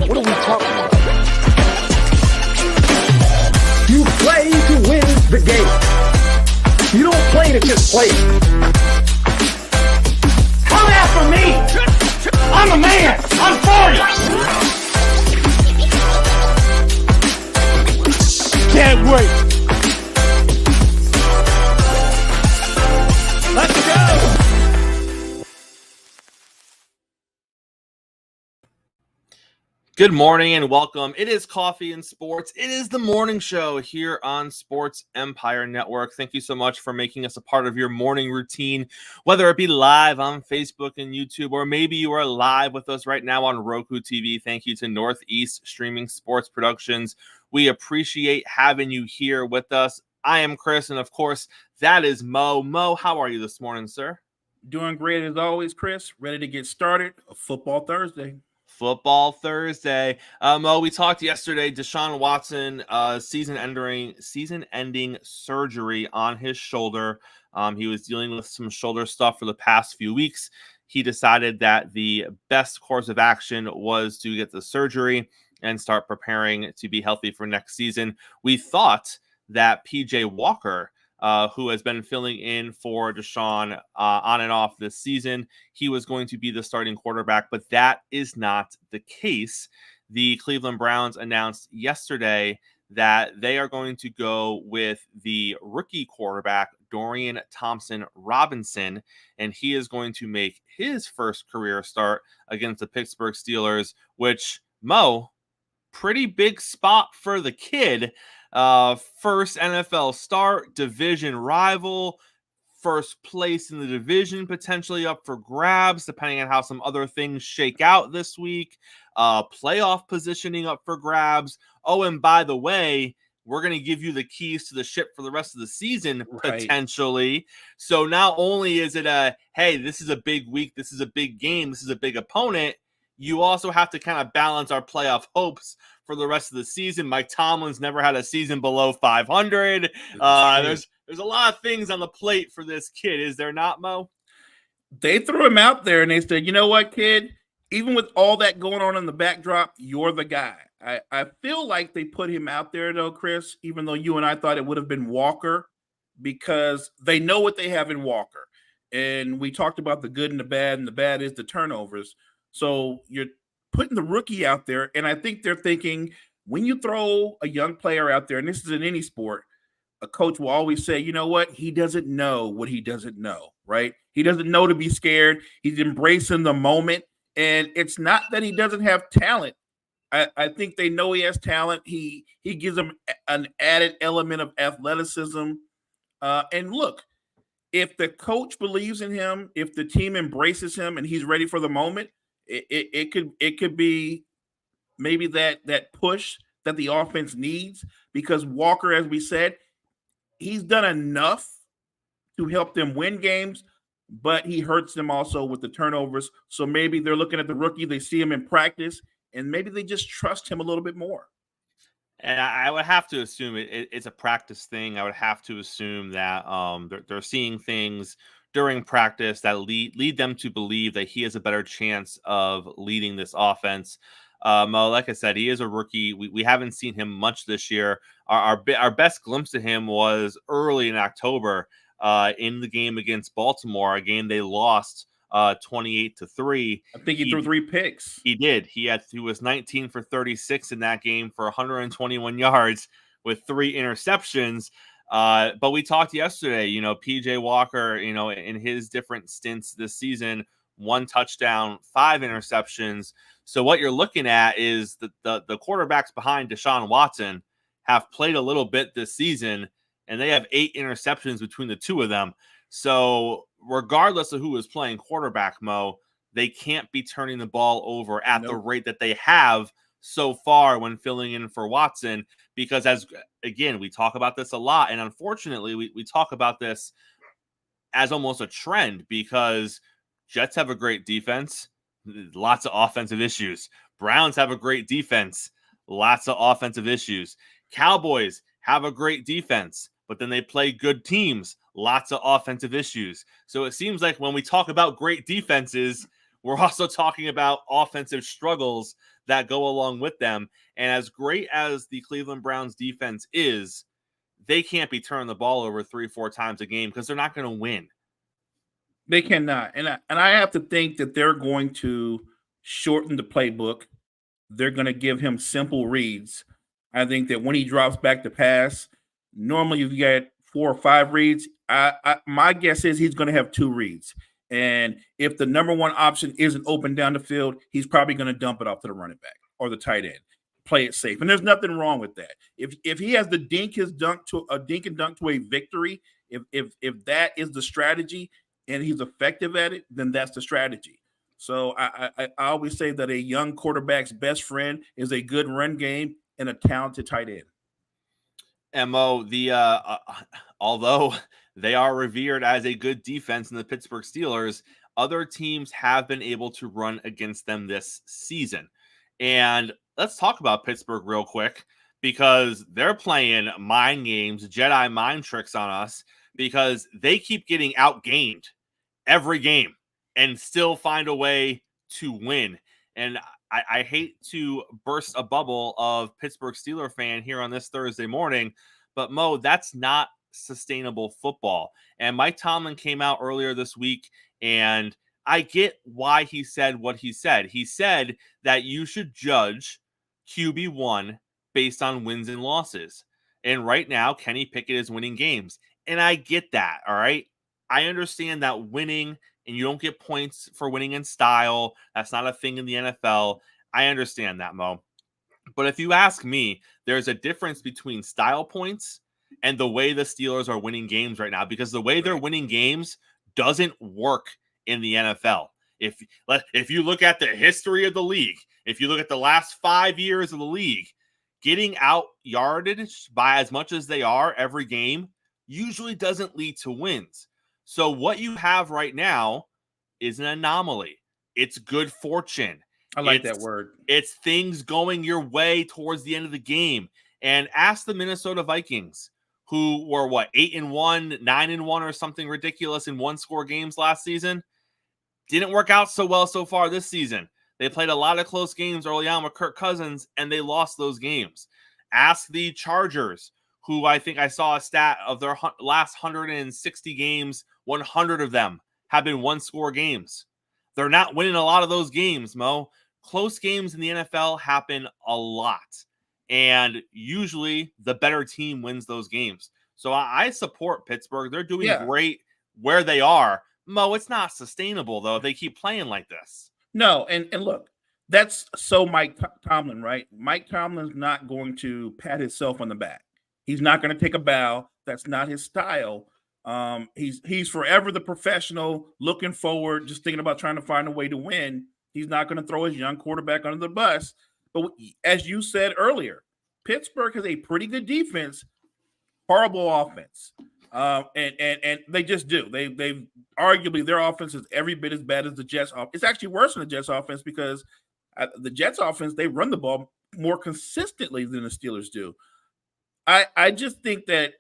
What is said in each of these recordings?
What are we talking about? You play to win the game. You don't play to just play. Come after me! I'm a man! I'm 40! Can't wait! Let's go! Good morning and welcome. It is Coffee and Sports. It is the morning show here on Sports Empire Network. Thank you so much for making us a part of your morning routine, whether it be live on Facebook and YouTube, or maybe you are live with us right now on Roku TV. Thank you to Northeast Streaming Sports Productions. We appreciate having you here with us. I am Chris, and of course, that is Mo. Mo, how are you this morning, sir? Doing great as always, Chris. Ready to get started. Football Thursday. Football Thursday. Mo, we talked yesterday. Deshaun Watson, season-ending surgery on his shoulder. He was dealing with some shoulder stuff for the past few weeks. He decided that the best course of action was to get the surgery and start preparing to be healthy for next season. We thought that P.J. Walker, who has been filling in for Deshaun on and off this season, he was going to be the starting quarterback, but that is not the case. The Cleveland Browns announced yesterday that they are going to go with the rookie quarterback, Dorian Thompson-Robinson, and he is going to make his first career start against the Pittsburgh Steelers, which, Mo, pretty big spot for the kid. First NFL start, division rival, first place in the division potentially up for grabs, depending on how some other things shake out this week. Playoff positioning up for grabs. Oh, and by the way, we're going to give you the keys to the ship for the rest of the season, potentially. So not only is it hey, this is a big week, this is a big game, this is a big opponent, you also have to kind of balance our playoff hopes for the rest of the season. Mike Tomlin's never had a season below 500. There's a lot of things on the plate for this kid, is there not, Mo? They threw him out there and they said, you know what, kid? Even with all that going on in the backdrop, you're the guy. I feel like they put him out there, though, Chris, even though you and I thought it would have been Walker, because they know what they have in Walker. And we talked about the good and the bad is the turnovers. So you're putting the rookie out there, and I think they're thinking when you throw a young player out there, and this is in any sport, a coach will always say, you know what? He doesn't know what he doesn't know, right? He doesn't know to be scared. He's embracing the moment, and it's not that he doesn't have talent. I think they know he has talent. He gives them an added element of athleticism. And look, if the coach believes in him, if the team embraces him and he's ready for the moment, it could be maybe that push that the offense needs, because Walker, as we said, he's done enough to help them win games, but he hurts them also with the turnovers. So maybe they're looking at the rookie, they see him in practice, and maybe they just trust him a little bit more. And I would have to assume it's a practice thing. I would have to assume that they're seeing things during practice that lead them to believe that he has a better chance of leading this offense. Mo, like I said, he is a rookie. We haven't seen him much this year. Our best glimpse of him was early in October in the game against Baltimore, a game they lost 28-3. I think he threw 3 picks. He did. He was 19 for 36 in that game for 121 yards with 3 interceptions. But we talked yesterday, PJ Walker, in his different stints this season, 1 touchdown, 5 interceptions. So what you're looking at is the quarterbacks behind Deshaun Watson have played a little bit this season, and they have 8 interceptions between the two of them. So regardless of who is playing quarterback, Mo, they can't be turning the ball over at the rate that they have so far when filling in for Watson, because again, we talk about this a lot, and unfortunately we talk about this as almost a trend, because Jets have a great defense, lots of offensive issues. Browns have a great defense, lots of offensive issues. Cowboys have a great defense, but then they play good teams, lots of offensive issues. So it seems like when we talk about great defenses, we're also talking about offensive struggles that go along with them. And as great as the Cleveland Browns defense is, they can't be turning the ball over 3-4 times a game because they're not going to win. They cannot. And I have to think that they're going to shorten the playbook. They're going to give him simple reads. I think that when he drops back to pass, normally if you get 4 or 5 reads, my guess is he's going to have 2 reads. And if the number one option isn't open down the field, he's probably going to dump it off to the running back or the tight end. Play it safe. And there's nothing wrong with that. If he has the dink and dunk to a victory, if that is the strategy and he's effective at it, then that's the strategy. So I always say that a young quarterback's best friend is a good run game and a talented tight end. Mo, although they are revered as a good defense in the Pittsburgh Steelers, other teams have been able to run against them this season. And let's talk about Pittsburgh real quick, because they're playing mind games, Jedi mind tricks on us, because they keep getting outgained every game and still find a way to win. And I hate to burst a bubble of Pittsburgh Steelers fan here on this Thursday morning, but Mo, that's not sustainable football. And Mike Tomlin came out earlier this week, and I get why he said what he said. He said that you should judge QB1 based on wins and losses. And right now, Kenny Pickett is winning games. And I get that, all right? I understand that winning, and you don't get points for winning in style. That's not a thing in the NFL. I understand that, Mo. But if you ask me, there's a difference between style points and the way the Steelers are winning games right now, because the way they're winning games doesn't work in the NFL. If you look at the history of the league, if you look at the last 5 years of the league, getting out yardage by as much as they are every game usually doesn't lead to wins. So what you have right now is an anomaly. It's good fortune. I like that word. It's things going your way towards the end of the game. And ask the Minnesota Vikings, who were 8-1, 9-1, or something ridiculous in 1-score games last season. Didn't work out so well so far this season. They played a lot of close games early on with Kirk Cousins, and they lost those games. Ask the Chargers, who I think I saw a stat of their last 160 games, 100 of them have been 1-score games. They're not winning a lot of those games, Mo. Close games in the NFL happen a lot, and usually the better team wins those games. So I support Pittsburgh. They're doing great where they are. Mo, it's not sustainable, though, if they keep playing like this. No, and look, that's so Mike Tomlin, right? Mike Tomlin's not going to pat himself on the back. He's not going to take a bow. That's not his style. He's forever the professional, looking forward, just thinking about trying to find a way to win. He's not going to throw his young quarterback under the bus. But as you said earlier, Pittsburgh has a pretty good defense, horrible offense. And they just do. They've arguably their offense is every bit as bad as the Jets offense. It's actually worse than the Jets offense, because the Jets offense, they run the ball more consistently than the Steelers do. I just think that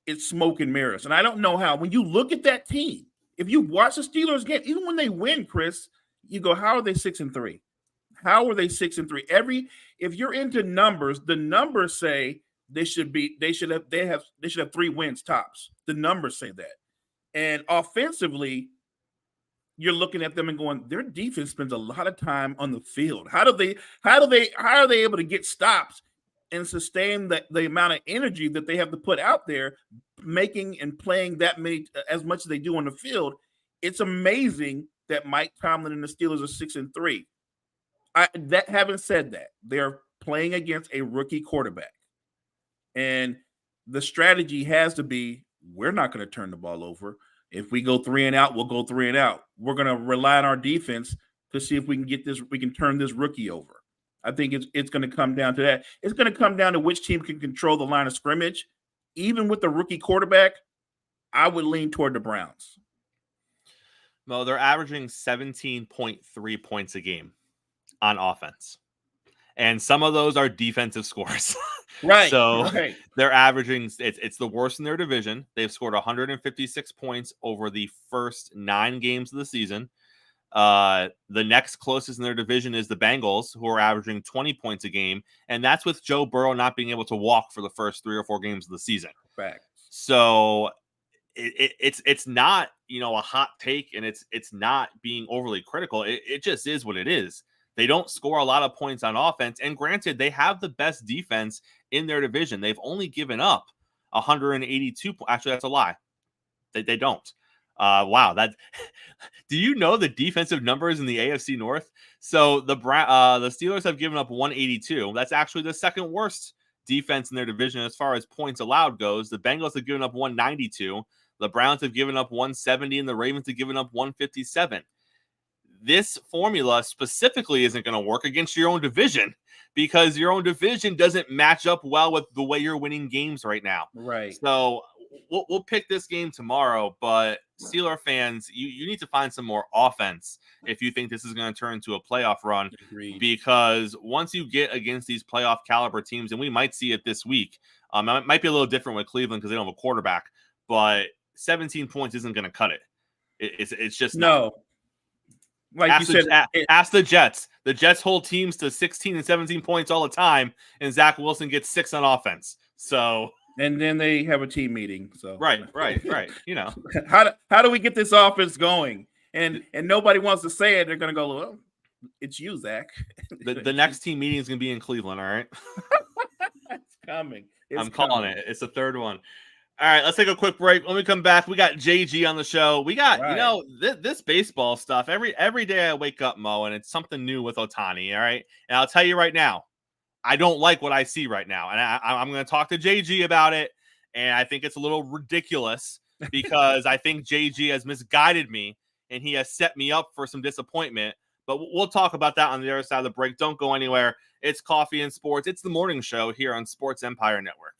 it's smoke and mirrors. And I don't know how, when you look at that team, if you watch the Steelers game, even when they win, Chris, you go, how are they 6-3? How are they 6-3? If you're into numbers, the numbers say they should have 3 wins tops. The numbers say that. And offensively, you're looking at them and going, their defense spends a lot of time on the field. How are they able to get stops and sustain the amount of energy that they have to put out there, making and playing that many, as much as they do on the field? It's amazing that Mike Tomlin and the Steelers are 6-3. Having said that, they're playing against a rookie quarterback. And the strategy has to be, we're not going to turn the ball over. If we go 3 and out, we'll go 3 and out. We're going to rely on our defense to see if we can turn this rookie over. I think it's going to come down to that. It's going to come down to which team can control the line of scrimmage. Even with the rookie quarterback, I would lean toward the Browns. Mo, they're averaging 17.3 points a game on offense. And some of those are defensive scores. Right. So they're averaging, it's the worst in their division. They've scored 156 points over the first 9 games of the season. The next closest in their division is the Bengals, who are averaging 20 points a game, and that's with Joe Burrow not being able to walk for the first 3 or 4 games of the season. Facts. So it's not, a hot take, and it's not being overly critical. It just is what it is. They don't score a lot of points on offense, and granted, they have the best defense in their division. They've only given up 182. Actually, that's a lie. They don't. Wow. Do you know the defensive numbers in the AFC North? So the Steelers have given up 182. That's actually the second worst defense in their division as far as points allowed goes. The Bengals have given up 192. The Browns have given up 170, and the Ravens have given up 157. This formula specifically isn't going to work against your own division, because your own division doesn't match up well with the way you're winning games right now. Right. So we'll pick this game tomorrow, but Steeler fans, you need to find some more offense if you think this is going to turn into a playoff run. Agreed. Because once you get against these playoff caliber teams, and we might see it this week, it might be a little different with Cleveland because they don't have a quarterback, but 17 points isn't going to cut it. It's just no. Not. Like ask you said, ask the Jets. The Jets hold teams to 16 and 17 points all the time, and Zach Wilson gets 6 on offense. So, and then they have a team meeting. So right. How do we get this offense going? And nobody wants to say it. They're going to go, well, it's you, Zach. The next team meeting is going to be in Cleveland. All right, it's coming. I'm calling it. It's the third one. All right, let's take a quick break. When we come back, we got JG on the show. We got, this baseball stuff. Every day I wake up, Mo, and it's something new with Ohtani, all right? And I'll tell you right now, I don't like what I see right now. And I'm going to talk to JG about it, and I think it's a little ridiculous because I think JG has misguided me, and he has set me up for some disappointment. But we'll talk about that on the other side of the break. Don't go anywhere. It's Coffee and Sports. It's the morning show here on Sports Empire Network.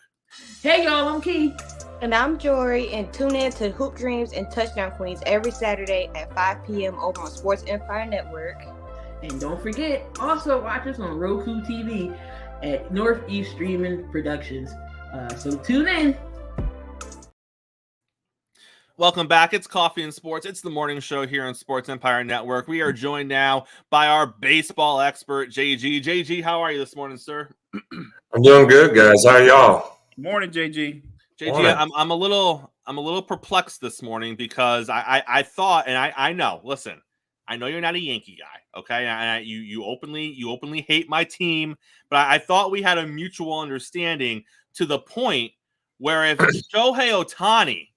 Hey, y'all, I'm Key. And I'm Jory, and tune in to Hoop Dreams and Touchdown Queens every Saturday at 5 p.m. over on Sports Empire Network. And don't forget, also watch us on Roku TV at Northeast Streaming Productions. So tune in. Welcome back. It's Coffee and Sports. It's the morning show here on Sports Empire Network. We are joined now by our baseball expert, JG. JG, how are you this morning, sir? I'm doing good, guys. How are y'all? Morning, JG. JG, I'm a little perplexed this morning because I thought, and I know. Listen, I know you're not a Yankee guy, okay? And you openly hate my team, but I thought we had a mutual understanding to the point where if Shohei Ohtani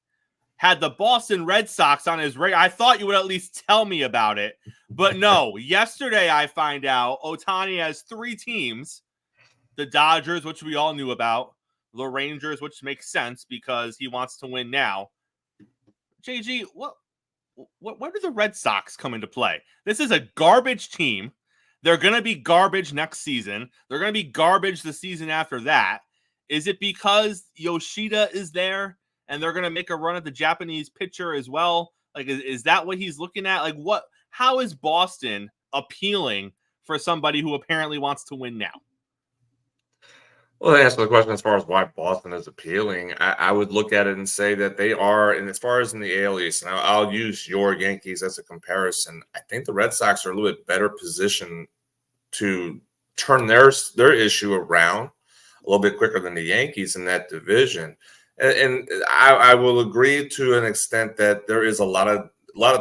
had the Boston Red Sox on his radar, I thought you would at least tell me about it. But no, yesterday I find out Ohtani has 3 teams: the Dodgers, which we all knew about, the Rangers, which makes sense because he wants to win now. JG, where do the Red Sox come into play? This is a garbage team. They're going to be garbage next season. They're going to be garbage the season after that. Is it because Yoshida is there and they're going to make a run at the Japanese pitcher as well? Like, is that what he's looking at? Like, how is Boston appealing for somebody who apparently wants to win now? Well, to answer the question as far as why Boston is appealing, I would look at it and say that they are, and as far as in the AL East, and I'll use your Yankees as a comparison, I think the Red Sox are a little bit better positioned to turn their issue around a little bit quicker than the Yankees in that division. And I will agree to an extent that there is a lot of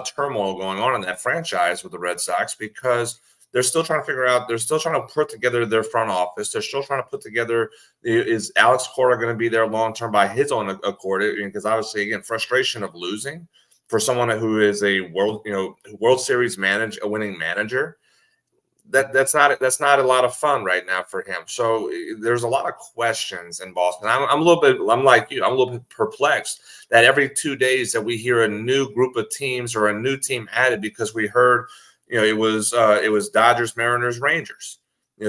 turmoil going on in that franchise with the Red Sox because they're still trying to figure out, they're still trying to put together their front office. They're still trying to put together, is Alex Cora going to be there long-term by his own accord? Because obviously, again, frustration of losing for someone who is a World Series winning manager, that's not a lot of fun right now for him. So there's a lot of questions in Boston. I'm like you. I'm a little bit perplexed that every 2 days that we hear a new group of teams or a new team added because we heard, it was Dodgers, Mariners, Rangers.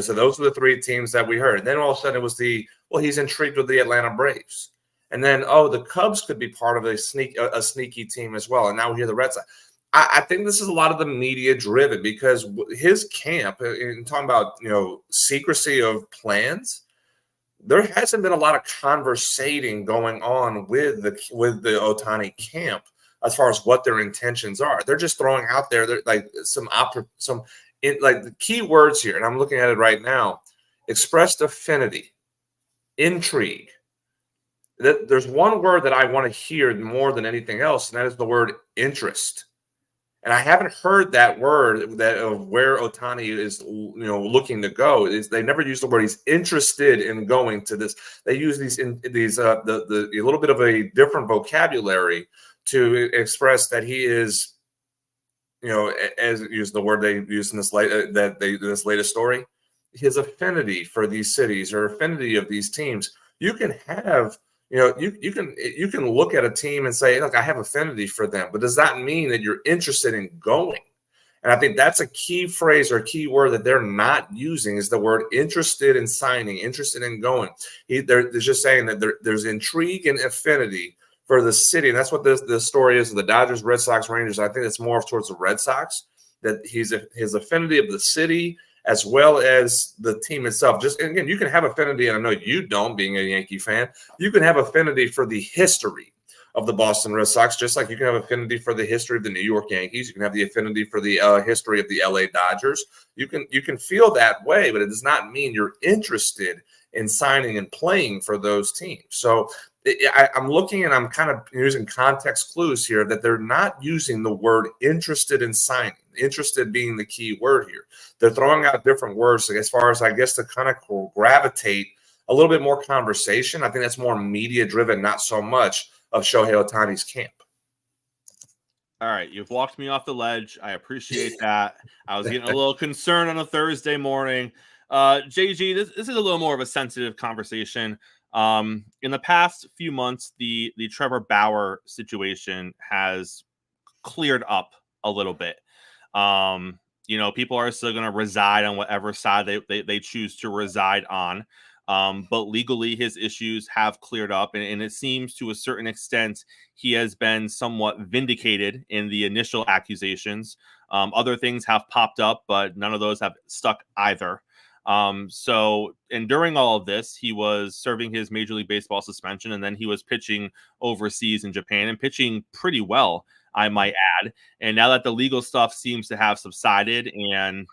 So those are the 3 teams that we heard. And then all of a sudden it was he's intrigued with the Atlanta Braves. And then, the Cubs could be part of a sneaky team as well. And now we hear the Red Sox. I think this is a lot of the media driven because his camp, in talking about, secrecy of plans, there hasn't been a lot of conversating going on with the Ohtani camp as far as what their intentions are. They're just throwing out there like like the key words here, and I'm looking at it right now: expressed affinity, intrigue. There's one word that I want to hear more than anything else, and that is the word interest. And I haven't heard that word that of where Ohtani is, looking to go. They never use the word he's interested in going to this. They use the a little bit of a different vocabulary to express that he is, as use the word they use in this this latest story, his affinity for these cities or affinity of these teams. You can have. You can look at a team and say, look, I have affinity for them, but does that mean that you're interested in going? And I think that's a key phrase or a key word that they're not using is the word interested in signing, interested in going. They're just saying that there's intrigue and affinity for the city. And that's what the story is of the Dodgers, Red Sox, Rangers. I think it's more towards the Red Sox, that his affinity of the city as well as the team itself. Just again, you can have affinity, and I know you don't, being a Yankee fan. You can have affinity for the history of the Boston Red Sox, just like you can have affinity for the history of the New York Yankees. You can have the affinity for the history of the LA Dodgers. You can feel that way, but it does not mean you're interested in signing and playing for those teams. So I'm looking and I'm kind of using context clues here that they're not using the word interested in signing, interested being the key word here. They're throwing out different words as far as, I guess, to kind of gravitate a little bit more conversation. I think that's more media driven, not so much of Shohei Ohtani's camp. All right, you've walked me off the ledge. I appreciate that. I was getting a little concerned on a Thursday morning. JG, this is a little more of a sensitive conversation. In the past few months, the Trevor Bauer situation has cleared up a little bit. People are still going to reside on whatever side they choose to reside on. But legally, his issues have cleared up, and it seems to a certain extent he has been somewhat vindicated in the initial accusations. Other things have popped up, but none of those have stuck either. And during all of this, he was serving his Major League Baseball suspension, and then he was pitching overseas in Japan and pitching pretty well, I might add. And now that the legal stuff seems to have subsided, and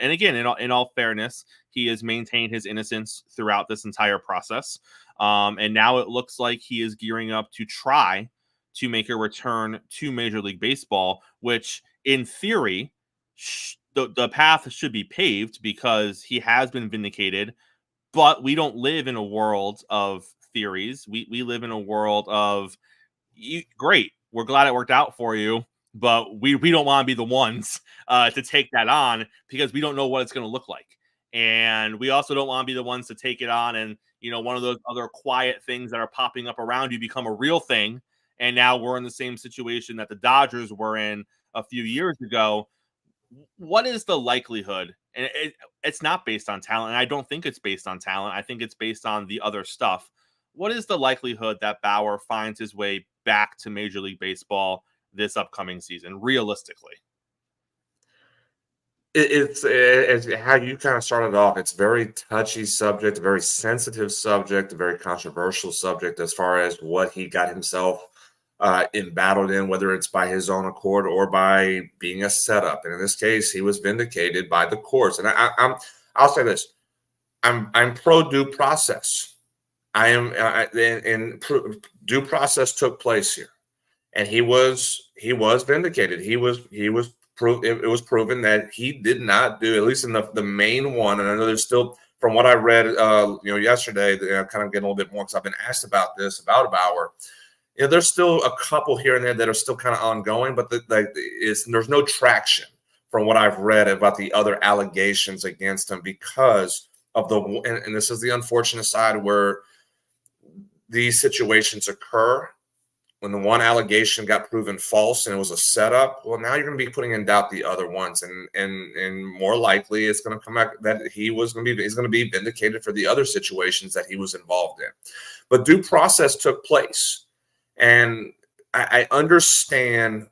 again, in all fairness, he has maintained his innocence throughout this entire process. And now it looks like he is gearing up to try to make a return to Major League Baseball, which in theory, the path should be paved because he has been vindicated. But we don't live in a world of theories. We live in a world of, great, we're glad it worked out for you, but we don't want to be the ones to take that on because we don't know what it's going to look like. And we also don't want to be the ones to take it on and, one of those other quiet things that are popping up around you become a real thing. And now we're in the same situation that the Dodgers were in a few years ago. What is the likelihood? And it's not based on talent. And I don't think it's based on talent. I think it's based on the other stuff. What is the likelihood that Bauer finds his way back to Major League Baseball this upcoming season, realistically? It's how you kind of started off. It's a very touchy subject, a very sensitive subject, a very controversial subject as far as what he got himself embattled in, whether it's by his own accord or by being a setup. And in this case, he was vindicated by the courts. And I'll say this: I'm pro due process. Due process took place here, and he was vindicated. It was proven that he did not do, at least in the main one. And I know there's still, from what I read, yesterday, kind of getting a little bit more because I've been asked about Bauer. There's still a couple here and there that are still kind of ongoing, but there's no traction from what I've read about the other allegations against him because of and this is the unfortunate side where these situations occur. When the one allegation got proven false and it was a setup, well, now you're going to be putting in doubt the other ones, and more likely it's going to come back that he's going to be vindicated for the other situations that he was involved in. But due process took place, and I understand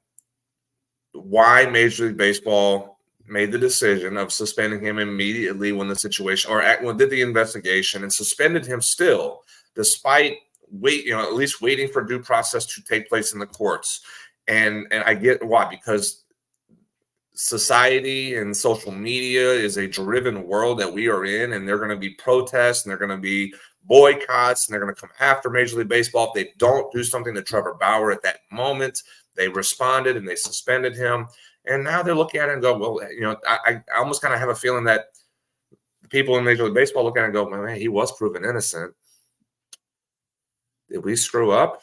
why Major League Baseball made the decision of suspending him immediately when the situation, or when did the investigation and suspended him still, despite at least waiting for due process to take place in the courts. And I get why, because society and social media is a driven world that we are in, and they're going to be protests and they're going to be boycotts and they're going to come after Major League Baseball if they don't do something to Trevor Bauer at that moment. They responded and they suspended him. And now they're looking at it and go, well, I almost kind of have a feeling that people in Major League Baseball look at it and go, man, he was proven innocent. Did we screw up?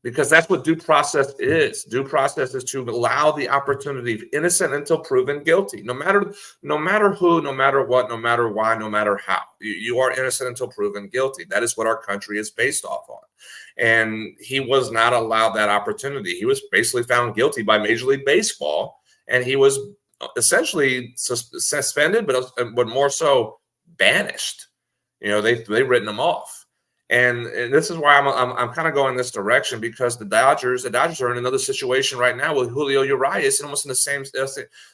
Because that's what due process is. Due process is to allow the opportunity of innocent until proven guilty. No matter who, no matter what, no matter why, no matter how. You are innocent until proven guilty. That is what our country is based off on. And he was not allowed that opportunity. He was basically found guilty by Major League Baseball, and he was essentially suspended, but more so banished. They've written him off. And this is why I'm kind of going this direction, because the Dodgers are in another situation right now with Julio Urias, and almost in the same.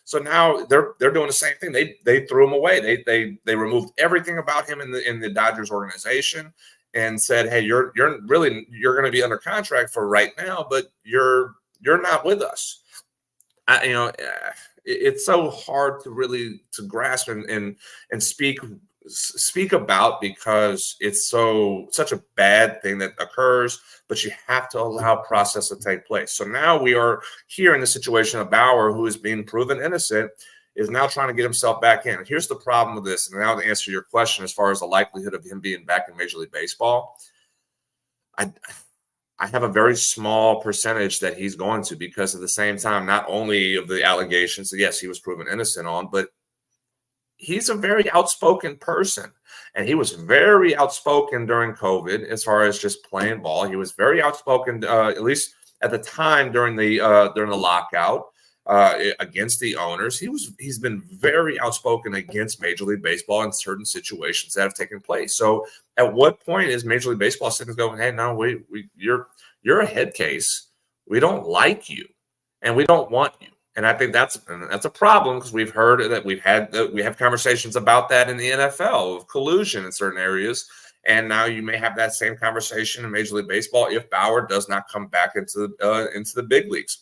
So now they're doing the same thing. They threw him away. They removed everything about him in the Dodgers organization and said, hey, you're going to be under contract for right now, but you're not with us. It's so hard to really grasp and speak about, because it's such a bad thing that occurs, but you have to allow process to take place. So now we are here in the situation of Bauer, who is being proven innocent, is now trying to get himself back in. And here's the problem with this. And now to answer your question, as far as the likelihood of him being back in Major League Baseball, I have a very small percentage that he's going to, because at the same time, not only of the allegations that, yes, he was proven innocent on, but he's a very outspoken person, and he was very outspoken during COVID as far as just playing ball. He was very outspoken, at least at the time during the lockout, against the owners. He's been very outspoken against Major League Baseball in certain situations that have taken place. So at what point is Major League Baseball sitting going, hey, no, you're a head case. We don't like you, and we don't want you. And I think that's a problem, because we've heard that we have conversations about that in the NFL of collusion in certain areas. And now you may have that same conversation in Major League Baseball if Bauer does not come back into the big leagues.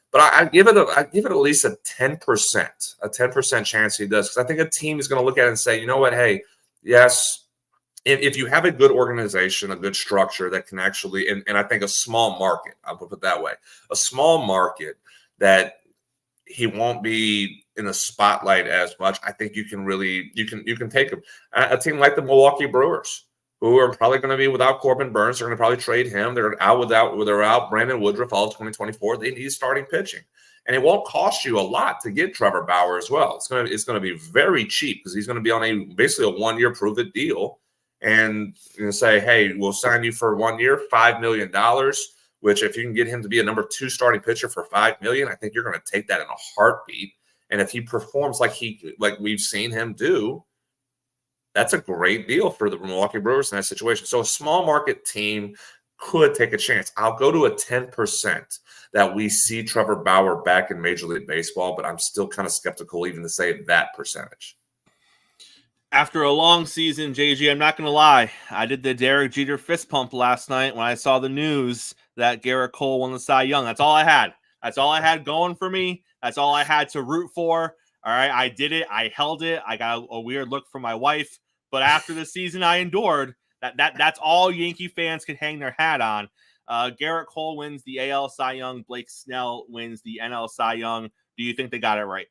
But I give it at least a 10% chance he does, because I think a team is going to look at it and say, you know what, hey, yes, if you have a good organization, a good structure that can actually, and I think a small market, I'll put it that way, a small market that he won't be in the spotlight as much. I think you can take a team like the Milwaukee Brewers, who are probably going to be without Corbin Burns. They're going to probably trade him. They're out Brandon Woodruff all of 2024. They need starting pitching, and it won't cost you a lot to get Trevor Bauer as well. It's going to be very cheap, because he's going to be on basically a 1-year prove it deal, and say, hey, we'll sign you for 1 year, $5 million. Which, if you can get him to be a number 2 starting pitcher for $5 million, I think you're going to take that in a heartbeat. And if he performs like we've seen him do, that's a great deal for the Milwaukee Brewers in that situation. So a small market team could take a chance. I'll go to a 10% that we see Trevor Bauer back in Major League Baseball, but I'm still kind of skeptical even to say that percentage. After a long season, JG, I'm not going to lie. I did the Derek Jeter fist pump last night when I saw the news that Garrett Cole won the Cy Young. That's all I had. That's all I had going for me. That's all I had to root for. All right, I did it. I held it. I got a weird look from my wife. But after the season I endured, that's all Yankee fans can hang their hat on. Garrett Cole wins the AL Cy Young. Blake Snell wins the NL Cy Young. Do you think they got it right?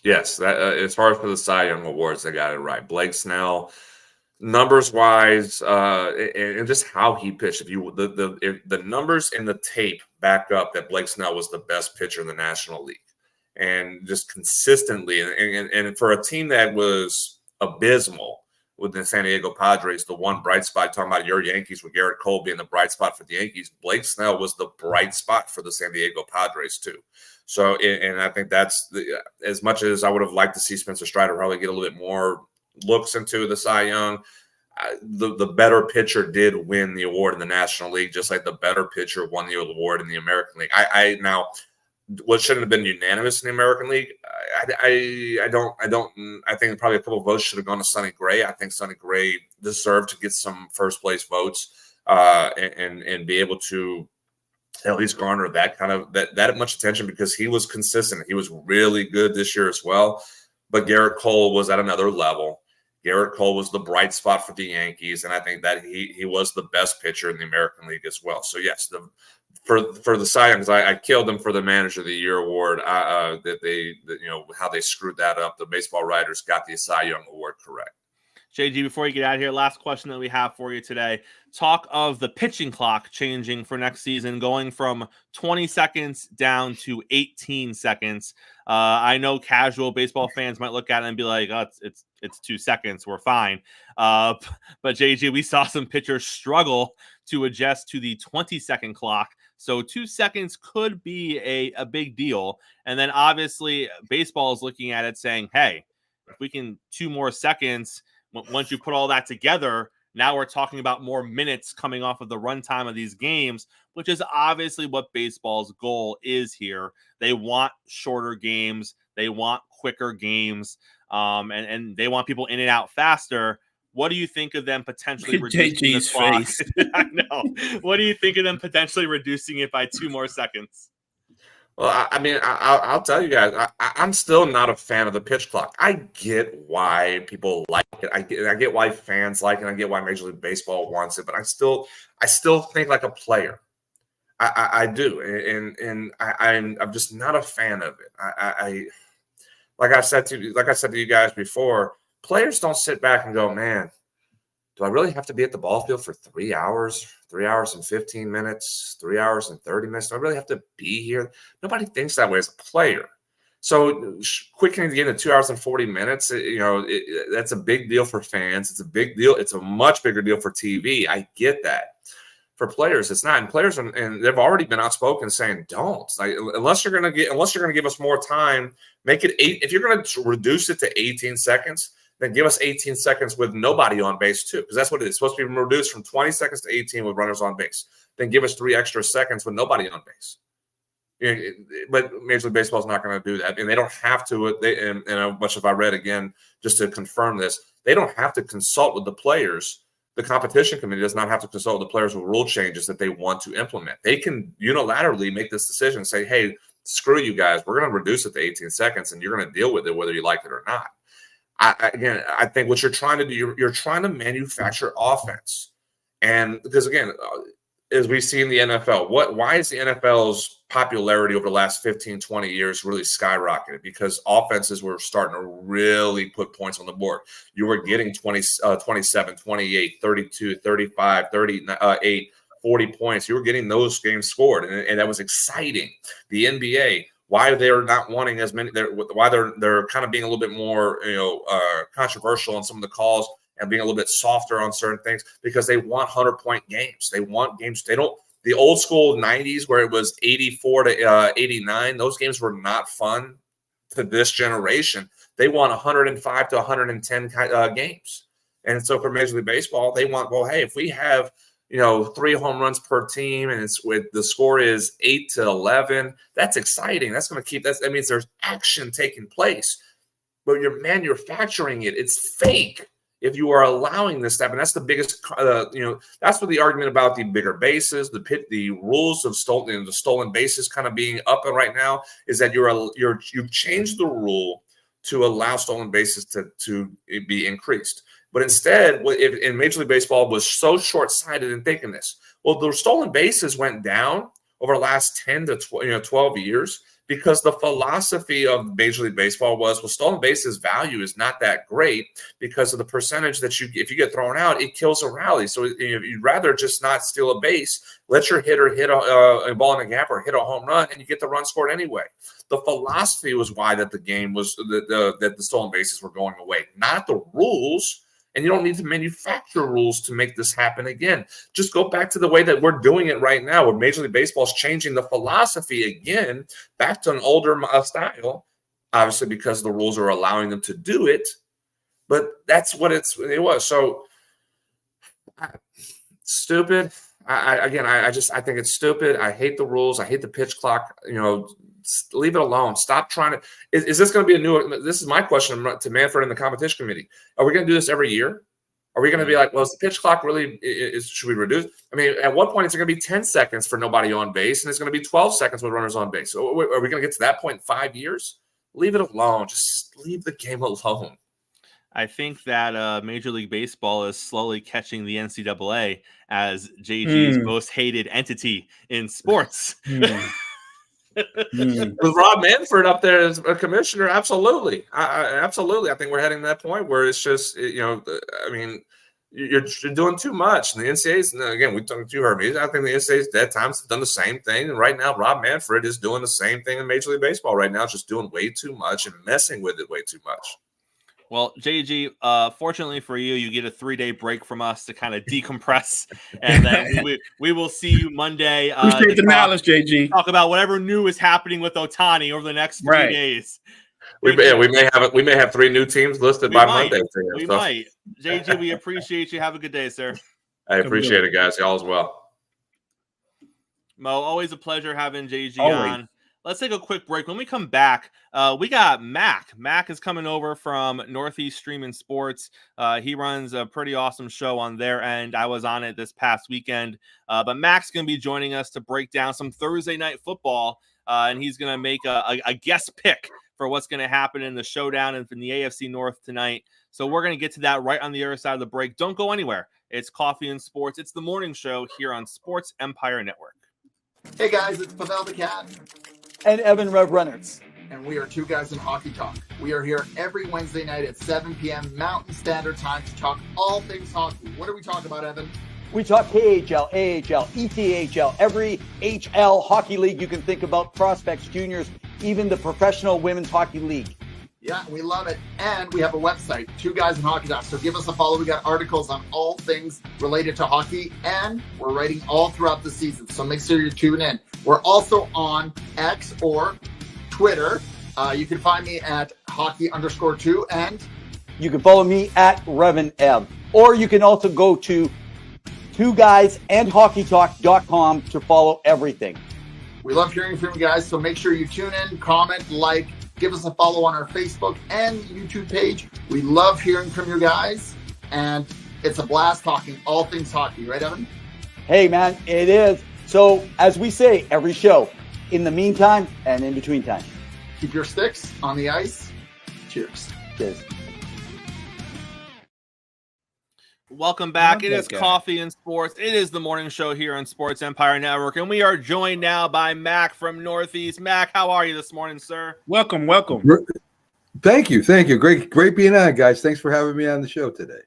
Yes, as far as for the Cy Young Awards, they got it right. Blake Snell, numbers wise, and just how he pitched. If the numbers in the tape back up that Blake Snell was the best pitcher in the National League, and just consistently, and for a team that was abysmal with the San Diego Padres, the one bright spot, talking about your Yankees with Garrett Cole being the bright spot for the Yankees, Blake Snell was the bright spot for the San Diego Padres too. So, and I think that's as much as I would have liked to see Spencer Strider probably get a little bit more looks into the Cy Young, the better pitcher did win the award in the National League, just like the better pitcher won the award in the American League. Now, what shouldn't have been unanimous in the American League, I think probably a couple of votes should have gone to Sonny Gray. I think Sonny Gray deserved to get some first place votes and be able to at least garner that much attention because he was consistent. He was really good this year as well. But Garrett Cole was at another level. Garrett Cole was the bright spot for the Yankees, and I think that he was the best pitcher in the American League as well. So yes, for the Cy Young, I killed them for the Manager of the Year award. How they screwed that up. The baseball writers got the Cy Young award correct. JG, before you get out of here, last question that we have for you today. Talk of the pitching clock changing for next season, going from 20 seconds down to 18 seconds. I know casual baseball fans might look at it and be like, oh, it's 2 seconds. We're fine. But JG, we saw some pitchers struggle to adjust to the 20-second clock. So 2 seconds could be a big deal. And then obviously baseball is looking at it saying, hey, if we can 2 more seconds, once you put all that together, now we're talking about more minutes coming off of the runtime of these games, which is obviously what baseball's goal is here. They want shorter games. They want quicker games. And they want people in and out faster. What do you think of them potentially reducing the clock? I know. What do you think of them potentially reducing it by 2 more seconds? Well, I mean, I'll tell you guys, I'm still not a fan of the pitch clock. I get why people like it. I get why fans like it. I get why Major League Baseball wants it. But I still think like a player. I do, and I'm just not a fan of it. Like I said to you guys before, players don't sit back and go, man, do I really have to be at the ball field for 3 hours, 3 hours and 15 minutes, 3 hours and 30 minutes? Do I really have to be here? Nobody thinks that way as a player. So quickening the game to 2 hours and 40 minutes, that's a big deal for fans. It's a big deal. It's a much bigger deal for TV. I get that. For players, it's not. And players, and they've already been outspoken saying, don't. Like, unless you're going to give us more time, make it 8. If you're going to reduce it to 18 seconds, then give us 18 seconds with nobody on base too, because that's what it is. It's supposed to be reduced from 20 seconds to 18 with runners on base. Then give us 3 extra seconds with nobody on base. But Major League Baseball is not going to do that, and they don't have to. And much of I read again just to confirm this, they don't have to consult with the players. The competition committee does not have to consult with the players with rule changes that they want to implement. They can unilaterally make this decision and say, hey, screw you guys. We're going to reduce it to 18 seconds, and you're going to deal with it whether you like it or not. I think what you're trying to do, you're trying to manufacture offense. And because, again, as we see in the NFL, why is the NFL's popularity over the last 15, 20 years really skyrocketed? Because offenses were starting to really put points on the board. You were getting 27, 28, 32, 35, 38, 40 points. You were getting those games scored, and that was exciting. The NBA, why they're not wanting as many, why they're kind of being a little bit more controversial on some of the calls and being a little bit softer on certain things, because they want 100-point games. They want games. They don't. The old school 90s where it was 84 to 89, those games were not fun to this generation. They want 105 to 110 games. And so for Major League Baseball, they want, well, hey, if we have 3 home runs per team, and it's with the score is 8 to 11. That's exciting. That's going to keep that means there's action taking place, but you're manufacturing it. It's fake if you are allowing this stuff, and that's the biggest. That's what the argument about the bigger bases, the rules of the stolen bases kind of being up and right now is that you've changed the rule to allow stolen bases to be increased. But instead, in Major League Baseball was so short-sighted in thinking this. Well, the stolen bases went down over the last 10 to 12 years because the philosophy of Major League Baseball was, well, stolen bases value is not that great because of the percentage that if you get thrown out, it kills a rally. So you'd rather just not steal a base, let your hitter hit a ball in a gap or hit a home run, and you get the run scored anyway. The philosophy was why that the game was that the stolen bases were going away, not the rules. And you don't need to manufacture rules to make this happen again. Just go back to the way that we're doing it right now, where Major League Baseball is changing the philosophy again back to an older style, obviously because the rules are allowing them to do it. But that's what it was. So stupid. I think it's stupid. I hate the rules. I hate the pitch clock. Leave it alone. Stop trying to. Is this going to be a new? This is my question to Manfred and the competition committee. Are we going to do this every year? Are we going to be like, well, is the pitch clock really should we reduce? I mean, at one point, it's going to be 10 seconds for nobody on base, and it's going to be 12 seconds with runners on base. So are we going to get to that point in 5 years? Leave it alone. Just leave the game alone. I think that Major League Baseball is slowly catching the NCAA as JG's most hated entity in sports. With Rob Manfred up there as a commissioner, absolutely. Absolutely. I think we're heading to that point where it's just, I mean, you're doing too much. And the NCAA's, again, you heard me. I think the NCAA's at times have done the same thing. And right now, Rob Manfred is doing the same thing in Major League Baseball right now, just doing way too much and messing with it way too much. Well, JG, fortunately for you, you get a 3-day break from us to kind of decompress, and then we will see you Monday. Appreciate the knowledge, JG. Talk about whatever new is happening with Ohtani over the next 3 days. We may have 3 new teams listed by Monday. We might. JG, we appreciate you. Have a good day, sir. I appreciate it, guys. Y'all as well. Mo, always a pleasure having JG on. Let's take a quick break. When we come back, we got Mac. Mac is coming over from Northeast Streaming Sports. He runs a pretty awesome show on their end. I was on it this past weekend. But Mac's going to be joining us to break down some Thursday night football, and he's going to make a guest pick for what's going to happen in the showdown and in the AFC North tonight. So we're going to get to that right on the other side of the break. Don't go anywhere. It's Coffee and Sports. It's the morning show here on Sports Empire Network. Hey guys, it's Pavel the Cat. And Evan Rev Reynolds. And we are Two Guys in Hockey Talk. We are here every Wednesday night at 7 p.m. Mountain Standard Time to talk all things hockey. What do we talk about, Evan? We talk KHL, AHL, ECHL, every HL hockey league you can think about, prospects, juniors, even the Professional Women's Hockey League. Yeah, we love it. And we have a website, Two Guys in Hockey Talk. So give us a follow. We got articles on all things related to hockey, and we're writing all throughout the season. So make sure you tune in. We're also on X or Twitter. You can find me at hockey_2, and you can follow me at RevanEv. Or you can also go to twoguysandhockeytalk.com to follow everything. We love hearing from you guys, so make sure you tune in, comment, like, give us a follow on our Facebook and YouTube page. We love hearing from you guys, and it's a blast talking all things hockey. Right, Evan? Hey, man, it is. So, as we say every show, in the meantime and in between time, keep your sticks on the ice. Cheers. Cheers. Welcome back. It is Coffee and Sports. It is the morning show here on Sports Empire Network, and we are joined now by Mac from Northeast. Mac, how are you this morning, sir? Welcome. Thank you. Great being on, guys. Thanks for having me on the show today.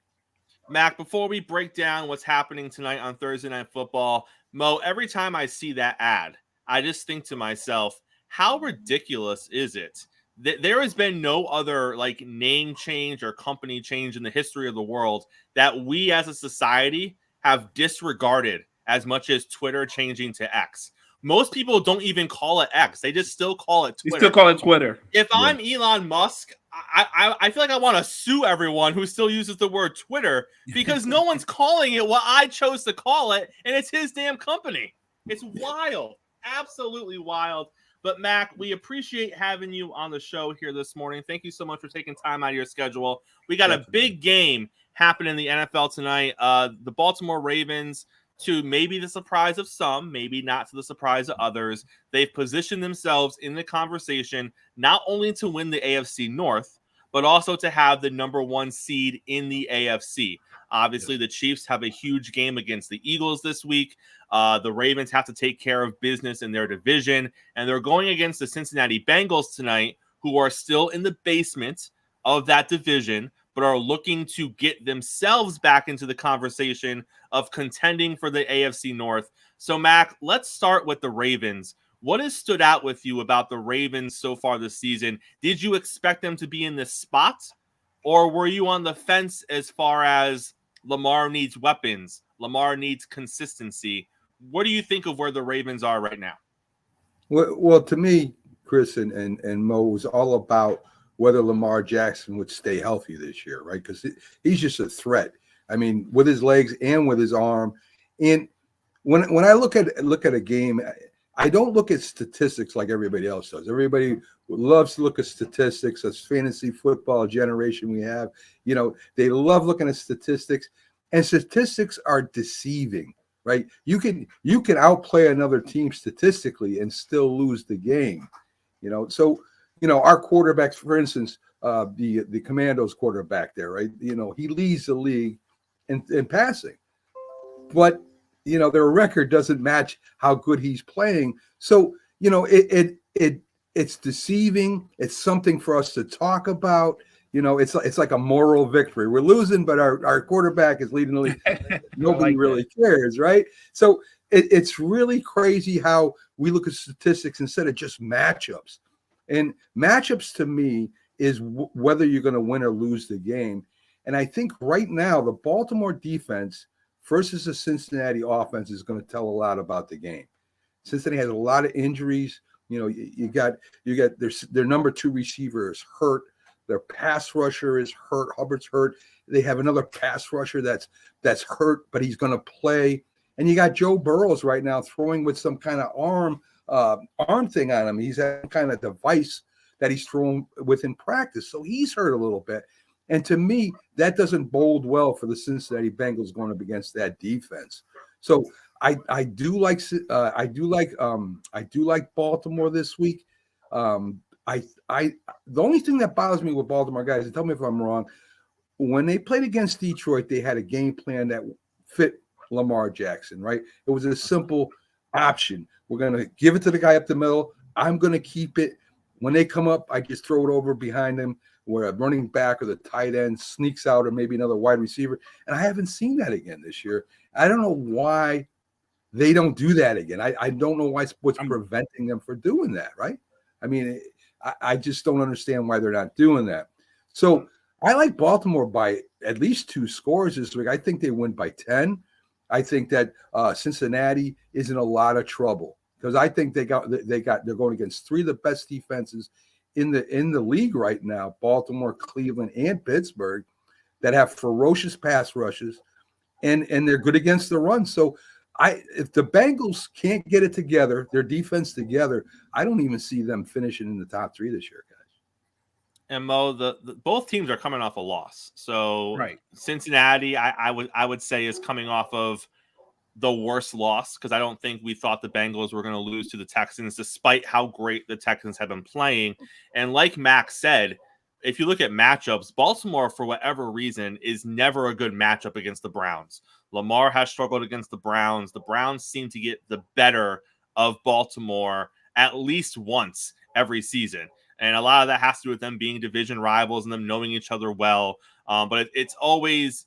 Mac, before we break down what's happening tonight on Thursday Night Football, Mo, every time I see that ad, I just think to myself, how ridiculous is it? There has been no other name change or company change in the history of the world that we as a society have disregarded as much as Twitter changing to X. Most people don't even call it X. They just still call it Twitter. They still call it Twitter. If I'm Elon Musk, I feel like I want to sue everyone who still uses the word Twitter because no one's calling it what I chose to call it, and it's his damn company. It's wild. Absolutely wild. But, Mac, we appreciate having you on the show here this morning. Thank you so much for taking time out of your schedule. We got a big game happening in the NFL tonight. The Baltimore Ravens, to maybe the surprise of some, maybe not to the surprise of others, they've positioned themselves in the conversation not only to win the AFC North, but also to have the number 1 seed in the AFC. Obviously, the Chiefs have a huge game against the Eagles this week. The Ravens have to take care of business in their division, and they're going against the Cincinnati Bengals tonight, who are still in the basement of that division, but are looking to get themselves back into the conversation of contending for the AFC North. So, Mac, let's start with the Ravens. What has stood out with you about the Ravens so far this season? Did you expect them to be in this spot, or were you on the fence as far as Lamar needs weapons, Lamar needs consistency? What do you think of where the Ravens are right now? Well, to me, Chris and Mo, was all about whether Lamar Jackson would stay healthy this year, right? Because he's just a threat. I mean, with his legs and with his arm. And when I look at a game, I don't look at statistics like everybody else does. Everybody loves to look at statistics. As fantasy football generation we have, they love looking at statistics, and statistics are deceiving, right? You can outplay another team statistically and still lose the game, So, our quarterbacks, for instance, the Commandos quarterback there, right? He leads the league in passing, but their record doesn't match how good he's playing. So, it's deceiving. It's something for us to talk about. It's like a moral victory. We're losing, but our quarterback is leading the league. Nobody really cares, right? So it's really crazy how we look at statistics instead of just matchups. And matchups to me is whether you're going to win or lose the game. And I think right now the Baltimore defense versus the Cincinnati offense is going to tell a lot about the game. Cincinnati has a lot of injuries. You got their number 2 receiver is hurt. Their pass rusher is hurt. Hubbard's hurt. They have another pass rusher that's hurt, but he's going to play. And you got Joe Burrows right now throwing with some kind of arm thing on him. He's had kind of device that he's thrown with in practice. So he's hurt a little bit. And to me, that doesn't bode well for the Cincinnati Bengals going up against that defense. So I do like Baltimore this week. The only thing that bothers me with Baltimore, guys, and tell me if I'm wrong, when they played against Detroit, they had a game plan that fit Lamar Jackson, right? It was a simple option. We're going to give it to the guy up the middle. I'm going to keep it. When they come up, I just throw it over behind them where a running back or the tight end sneaks out, or maybe another wide receiver. And I haven't seen that again this year. I don't know why they don't do that again. I don't know what's preventing them from doing that, right? I mean, I just don't understand why they're not doing that. So I like Baltimore by at least 2 scores this week. I think they win by 10. I think that Cincinnati is in a lot of trouble because I think they're going against 3 of the best defenses in the league right now: Baltimore, Cleveland, and Pittsburgh, that have ferocious pass rushes, and they're good against the run. So if the Bengals can't get it together, their defense together, I don't even see them finishing in the top 3 this year, guys. And Mo, the both teams are coming off a loss. So right. Cincinnati, I would say, is coming off of the worst loss, because I don't think we thought the Bengals were going to lose to the Texans, despite how great the Texans have been playing. And like Max said, if you look at matchups, Baltimore, for whatever reason, is never a good matchup against the Browns. Lamar has struggled against the Browns. The Browns seem to get the better of Baltimore at least once every season. And a lot of that has to do with them being division rivals and them knowing each other well. But it's always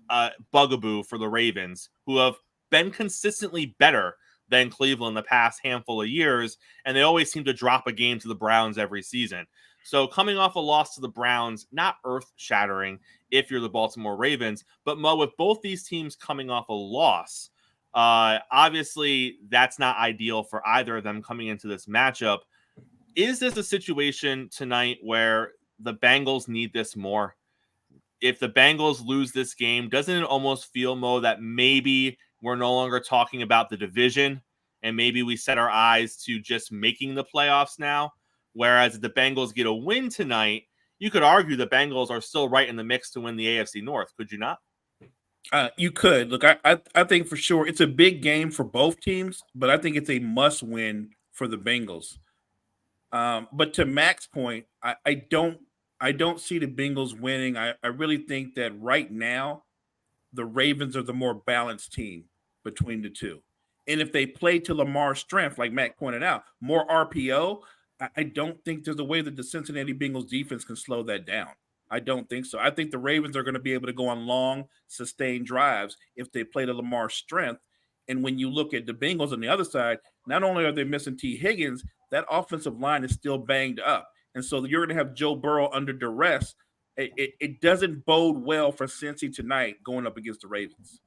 a bugaboo for the Ravens, who have been consistently better than Cleveland the past handful of years. And they always seem to drop a game to the Browns every season. So coming off a loss to the Browns, not earth-shattering if you're the Baltimore Ravens. But Mo, with both these teams coming off a loss, obviously that's not ideal for either of them coming into this matchup. Is this a situation tonight where the Bengals need this more? If the Bengals lose this game, doesn't it almost feel, Mo, that maybe we're no longer talking about the division and maybe we set our eyes to just making the playoffs now? Whereas if the Bengals get a win tonight, you could argue the Bengals are still right in the mix to win the AFC North. Could you not? You could. Look, I think for sure it's a big game for both teams, but I think it's a must-win for the Bengals. But to Mac's point, I don't see the Bengals winning. I really think that right now the Ravens are the more balanced team between the two. And if they play to Lamar's strength, like Mac pointed out, more RPO, I don't think there's a way that the Cincinnati Bengals defense can slow that down. I don't think so. I think the Ravens are going to be able to go on long, sustained drives if they play to Lamar's strength. And when you look at the Bengals on the other side, not only are they missing T. Higgins, that offensive line is still banged up. And so you're going to have Joe Burrow under duress. It doesn't bode well for Cincy tonight going up against the Ravens.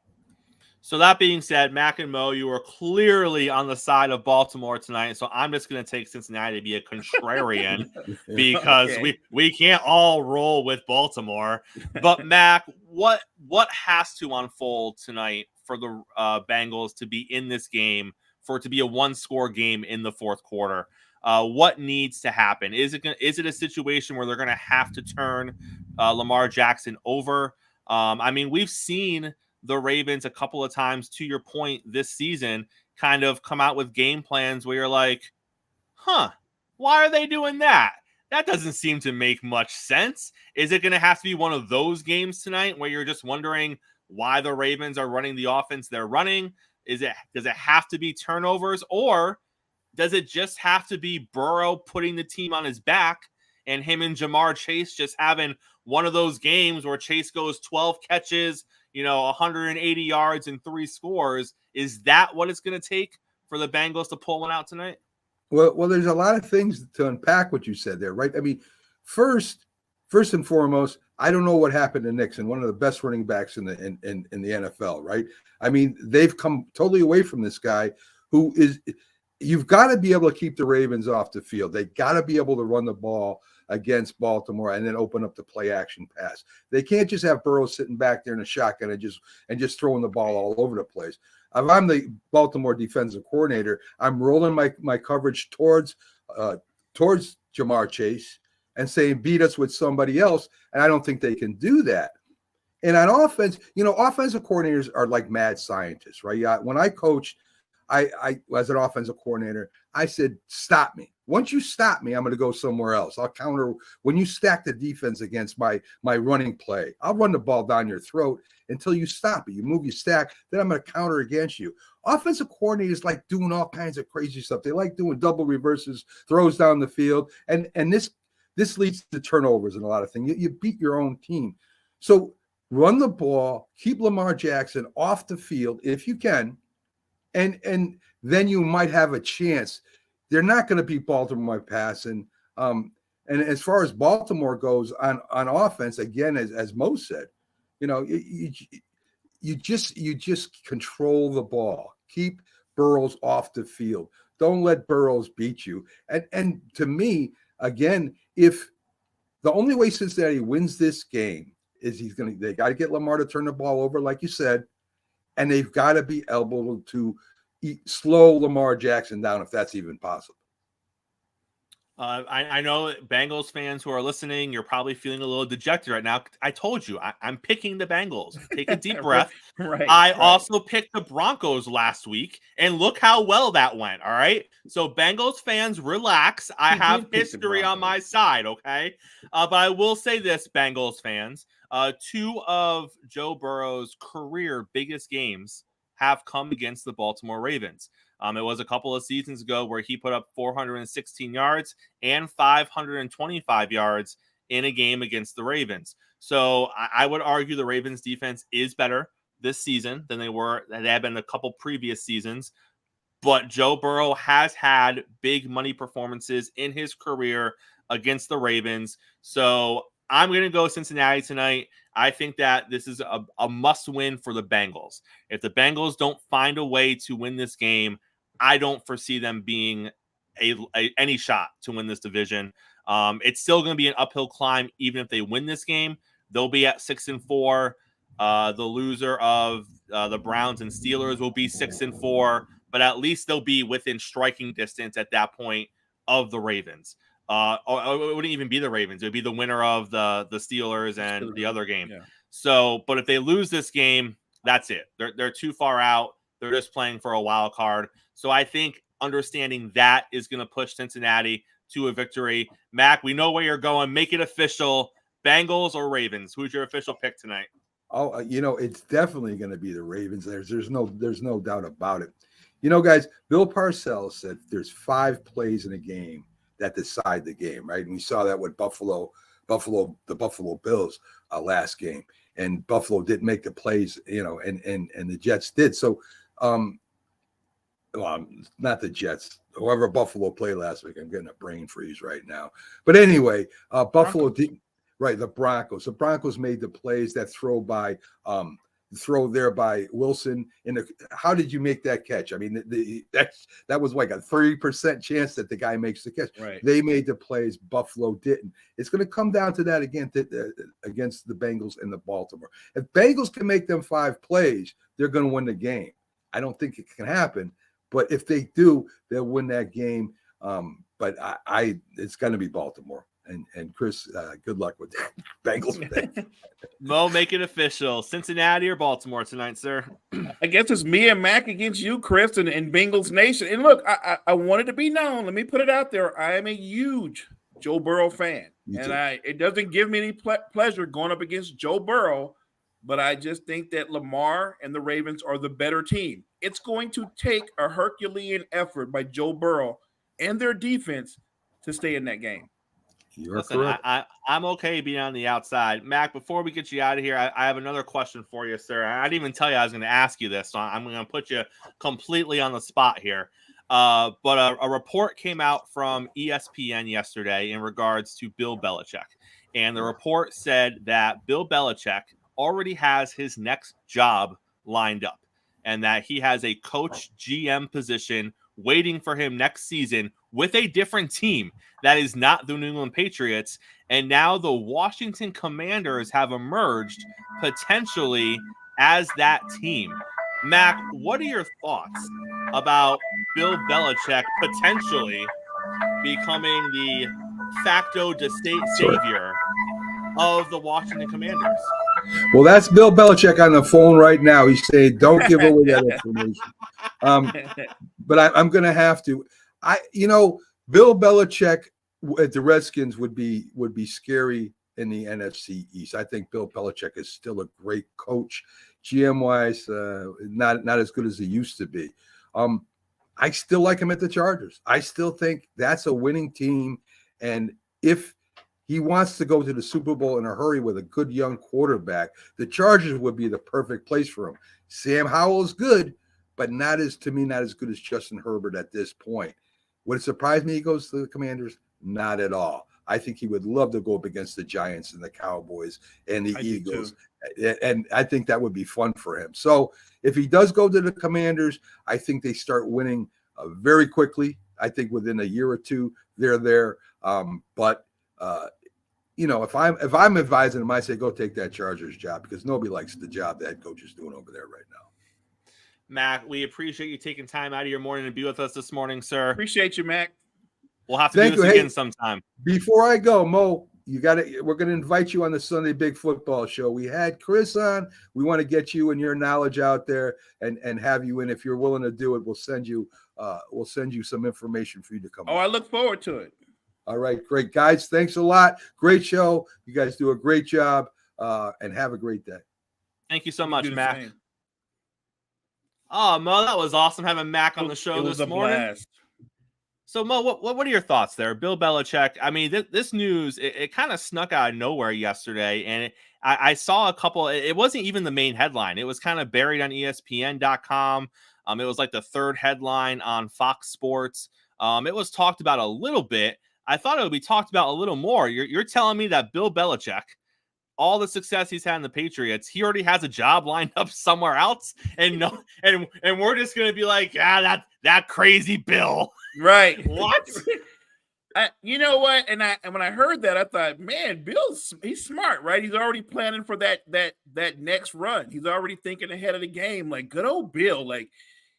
So that being said, Mac and Mo, you are clearly on the side of Baltimore tonight. So I'm just going to take Cincinnati to be a contrarian because we can't all roll with Baltimore. But Mac, what has to unfold tonight for the Bengals to be in this game for it to be a one-score game in the fourth quarter. What needs to happen? Is it a situation where they're going to have to turn Lamar Jackson over? I mean, we've seen the Ravens a couple of times, to your point, this season kind of come out with game plans where you're like, why are they doing that? That doesn't seem to make much sense. Is it going to have to be one of those games tonight where you're just wondering why the Ravens are running the offense they're running? Does it have to be turnovers, or does it just have to be Burrow putting the team on his back and him and Jamar Chase just having one of those games where Chase goes 12 catches, 180 yards and 3 scores? Is that what it's going to take for the Bengals to pull one out tonight? Well, there's a lot of things to unpack what you said there, right? I mean, first and foremost, I don't know what happened to Nixon, one of the best running backs in the NFL, right? I mean, they've come totally away from this guy who is. You've got to be able to keep the Ravens off the field. They got to be able to run the ball against Baltimore and then open up the play action pass. They can't just have Burrow sitting back there in a shotgun and just throwing the ball all over the place. If I'm the Baltimore defensive coordinator, I'm rolling my coverage towards Jamar Chase and saying, beat us with somebody else. And I don't think they can do that. And on offense, offensive coordinators are like mad scientists, right? When I coached, I as an offensive coordinator, I said, stop me. Once you stop me, I'm going to go somewhere else. I'll counter. When you stack the defense against my running play, I'll run the ball down your throat until you stop it. You move your stack, then I'm going to counter against you. Offensive coordinators like doing all kinds of crazy stuff. They like doing double reverses, throws down the field, and this leads to turnovers and a lot of things. You beat your own team. So run the ball, keep Lamar Jackson off the field if you can. And then you might have a chance. They're not going to beat Baltimore by passing. And as far as Baltimore goes on offense, again, as Mo said, you just control the ball. Keep Burrows off the field. Don't let Burrows beat you. And to me, again, if the only way Cincinnati wins this game is they got to get Lamar to turn the ball over, like you said. And they've got to be able to slow Lamar Jackson down if that's even possible. I know Bengals fans who are listening, you're probably feeling a little dejected right now. I told you, I'm picking the Bengals. Take a deep breath. Right. I also picked the Broncos last week, and look how well that went, all right? So Bengals fans, relax. I have history on my side, okay? But I will say this, Bengals fans. 2 of Joe Burrow's career biggest games have come against the Baltimore Ravens. It was a couple of seasons ago where he put up 416 yards and 525 yards in a game against the Ravens. So I would argue the Ravens defense is better this season than they had been a couple previous seasons. But Joe Burrow has had big money performances in his career against the Ravens. So I'm going to go Cincinnati tonight. I think that this is a must-win for the Bengals. If the Bengals don't find a way to win this game, I don't foresee them being any shot to win this division. It's still going to be an uphill climb, even if they win this game. They'll be at 6-4. The loser of the Browns and Steelers will be 6-4, but at least they'll be within striking distance at that point of the Ravens. Or it wouldn't even be the Ravens. It would be the winner of the Steelers and the other game. Yeah. So, but if they lose this game, that's it. They're too far out. They're just playing for a wild card. So I think understanding that is going to push Cincinnati to a victory. Mac, we know where you're going. Make it official. Bengals or Ravens? Who's your official pick tonight? Oh, it's definitely going to be the Ravens. There's no doubt about it. Guys, Bill Parcells said there's 5 plays in a game that decide the game, right? And we saw that with the Buffalo Bills last game, and Buffalo didn't make the plays, and the Jets did. So, not the Jets, whoever Buffalo played last week. I'm getting a brain freeze right now. But anyway, Buffalo did, right? The Broncos. The Broncos made the plays that throw there by Wilson. How did you make that catch? I mean, that was like a 30% chance that the guy makes the catch. Right. They made the plays. Buffalo didn't. It's going to come down to that again against the Bengals and the Baltimore. If Bengals can make them 5 plays, they're going to win the game. I don't think it can happen, But if they do, they'll win that game. But it's going to be Baltimore. And Chris, good luck with that. Bengals. Mo, make it official. Cincinnati or Baltimore tonight, sir? I guess it's me and Mac against you, Chris, and Bengals Nation. And look, I wanted to be known. Let me put it out there. I am a huge Joe Burrow fan. It doesn't give me any pleasure going up against Joe Burrow, but I just think that Lamar and the Ravens are the better team. It's going to take a Herculean effort by Joe Burrow and their defense to stay in that game. Listen, I'm okay being on the outside. Mac, before we get you out of here, I have another question for you, sir. I didn't even tell you I was going to ask you this, so I'm going to put you completely on the spot here. But a report came out from ESPN yesterday in regards to Bill Belichick. And the report said that Bill Belichick already has his next job lined up and that he has a coach GM position waiting for him next season with a different team that is not the New England Patriots. And now the Washington Commanders have emerged potentially as that team. Mac, what are your thoughts about Bill Belichick potentially becoming the facto savior of the Washington Commanders? Well, that's Bill Belichick on the phone right now. He's saying, don't give away that information. But I'm going to have to. Bill Belichick at the Redskins would be scary in the NFC East. I think Bill Belichick is still a great coach. GM-wise, not as good as he used to be. I still like him at the Chargers. I still think that's a winning team. And if he wants to go to the Super Bowl in a hurry with a good young quarterback, the Chargers would be the perfect place for him. Sam Howell is good, but not as good as Justin Herbert at this point. Would it surprise me he goes to the Commanders? Not at all. I think he would love to go up against the Giants and the Cowboys and the Eagles. And I think that would be fun for him. So if he does go to the Commanders, I think they start winning very quickly. I think within a year or two, they're there. If I'm advising him, I say go take that Chargers job because nobody likes the job that coach is doing over there right now. Mac, we appreciate you taking time out of your morning to be with us this morning, sir. Appreciate you, Mac. We'll have to do this again sometime. Before I go, Mo, we're going to invite you on the Sunday Big Football Show. We had Chris on. We want to get you and your knowledge out there and have you in. If you're willing to do it, we'll send you some information for you to come. Oh, I look forward to it. All right, great guys. Thanks a lot. Great show. You guys do a great job and have a great day. Thank you so much, Mac. Oh, Mo, that was awesome having Mac on the show this morning. Blast. So, Mo, what are your thoughts there? Bill Belichick, I mean, this news, it kind of snuck out of nowhere yesterday, and I saw a couple, it wasn't even the main headline. It was kind of buried on ESPN.com. It was like the third headline on Fox Sports. It was talked about a little bit. I thought it would be talked about a little more. You're telling me that Bill Belichick, all the success he's had in the Patriots, he already has a job lined up somewhere else, and we're just gonna be like, that crazy Bill, right? What? You know what? And when I heard that, I thought, man, he's smart, right? He's already planning for that next run. He's already thinking ahead of the game, like good old Bill. Like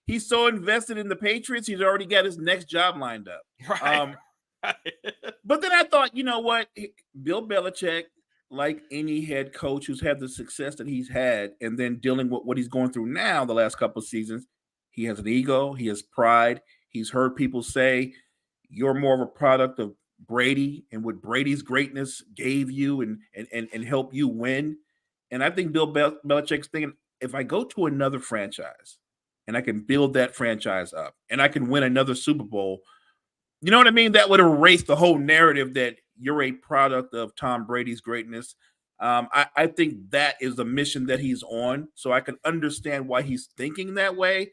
he's so invested in the Patriots, he's already got his next job lined up. Right. But then I thought, you know what? Bill Belichick, like any head coach who's had the success that he's had, and then dealing with what he's going through now the last couple of seasons, he has an ego, he has pride. He's heard people say, you're more of a product of Brady and what Brady's greatness gave you and help you win. And I think Bill Belichick's thinking, if I go to another franchise and I can build that franchise up and I can win another Super Bowl, you know what I mean? That would erase the whole narrative that you're a product of Tom Brady's greatness. I think that is the mission that he's on. So I can understand why he's thinking that way.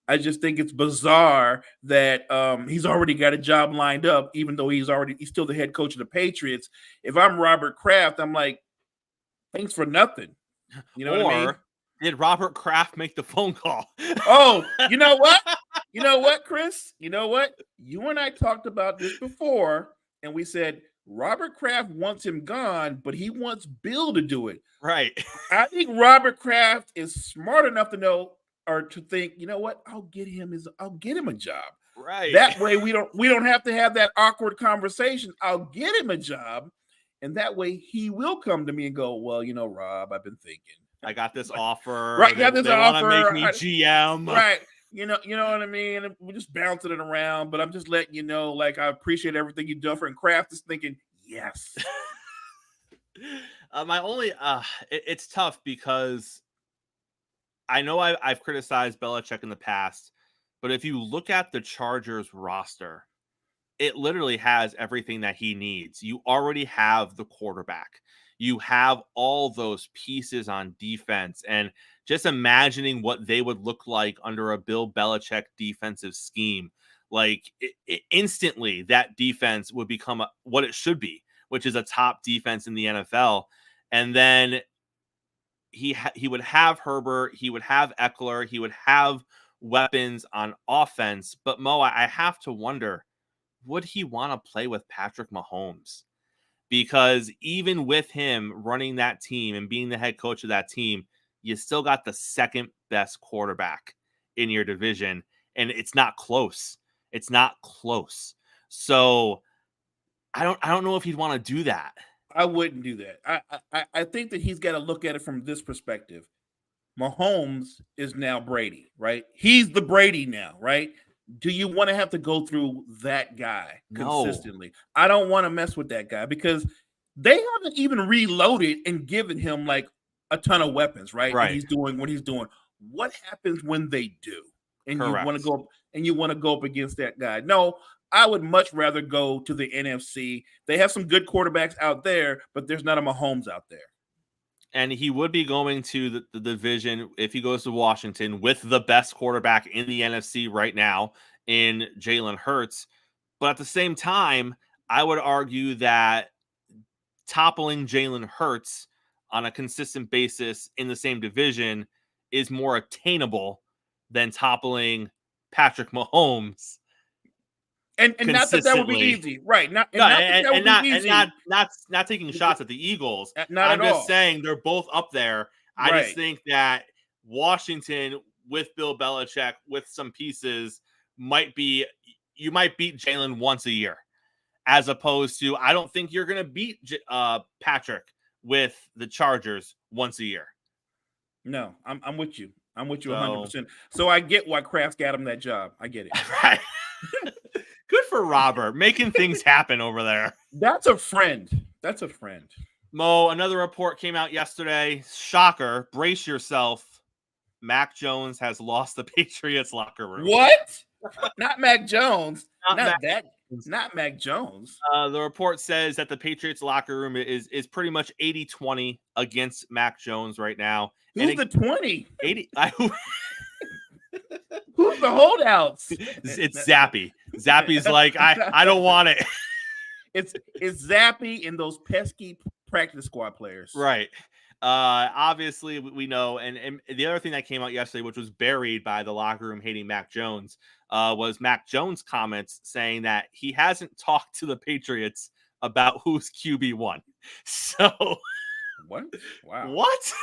I just think it's bizarre that he's already got a job lined up, even though he's still the head coach of the Patriots. If I'm Robert Kraft, I'm like, thanks for nothing. You know what I mean? Did Robert Kraft make the phone call? Oh, you know what? You know what, Chris? You know what? You and I talked about this before, and we said Robert Kraft wants him gone, but he wants Bill to do it. Right. I think Robert Kraft is smart enough to know are to think, you know what, I'll get him a job. Right. That way we don't have to have that awkward conversation. I'll get him a job, and that way he will come to me and go, well, Rob, I've been thinking. I got this offer. Right, got this they offer. want to make me GM. Right. You know what I mean? And we're just bouncing it around, but I'm just letting you know, like, I appreciate everything you've done for, and Kraft is thinking, yes. My only it's tough because I know I've criticized Belichick in the past, but if you look at the Chargers roster, it literally has everything that he needs. You already have the quarterback. You have all those pieces on defense, and just imagining what they would look like under a Bill Belichick defensive scheme, like instantly that defense would become what it should be, which is a top defense in the NFL. And then he would have Herbert, he would have Eckler, he would have weapons on offense. But Mo, I have to wonder, would he want to play with Patrick Mahomes? Because even with him running that team and being the head coach of that team, you still got the second best quarterback in your division, and it's not close. It's not close. So I don't know if he'd want to do that. I wouldn't do that. I think that he's got to look at it from this perspective. Mahomes is now Brady, right? He's the Brady now, right? Do you want to have to go through that guy consistently? No. I don't want to mess with that guy because they haven't even reloaded and given him like a ton of weapons, right? Right. And he's doing what he's doing. What happens when they do? And Correct. you want to go up against that guy? No, I would much rather go to the NFC. They have some good quarterbacks out there, but there's not a Mahomes out there. And he would be going to the division if he goes to Washington with the best quarterback in the NFC right now in Jalen Hurts. But at the same time, I would argue that toppling Jalen Hurts on a consistent basis in the same division is more attainable than toppling Patrick Mahomes. And not that would be easy, right? Not taking shots at the Eagles. I'm just saying they're both up there. I just think that Washington with Bill Belichick with some pieces you might beat Jalen once a year, as opposed to I don't think you're going to beat Patrick with the Chargers once a year. No, I'm with you. I'm with you 100%. So I get why Kraft's got him that job. I get it. Right. Good for Robert, making things happen over there. That's a friend. Mo, another report came out yesterday. Shocker. Brace yourself. Mac Jones has lost the Patriots locker room. What? Not Mac Jones. Not Mac Jones. The report says that the Patriots locker room is pretty much 80-20 against Mac Jones right now. Who's the 20? 80. Who's the holdouts? It's Zappy. Zappy's like, I don't want it. It's Zappy and those pesky practice squad players. Right. Obviously, we know. And the other thing that came out yesterday, which was buried by the locker room hating Mac Jones, was Mac Jones' comments saying that he hasn't talked to the Patriots about who's QB1. So what? Wow. What?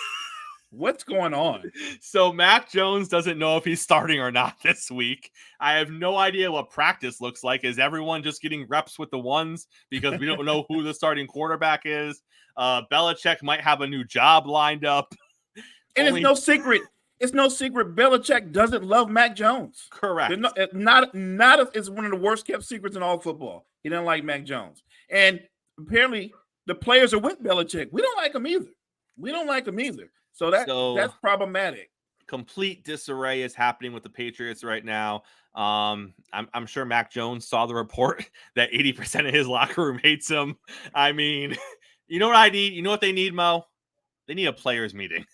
What's going on? So Mac Jones doesn't know if he's starting or not this week. I have no idea what practice looks like. Is everyone just getting reps with the ones because we don't know who the starting quarterback is? Belichick might have a new job lined up. And it's no secret. It's no secret. Belichick doesn't love Mac Jones. Correct. It's one of the worst kept secrets in all football. He doesn't like Mac Jones. And apparently the players are with Belichick. We don't like him either. So that's problematic. Complete disarray is happening with the Patriots right now. I'm sure Mac Jones saw the report that 80% of his locker room hates him. I mean, you know what I need? You know what they need, Mo? They need a players meeting.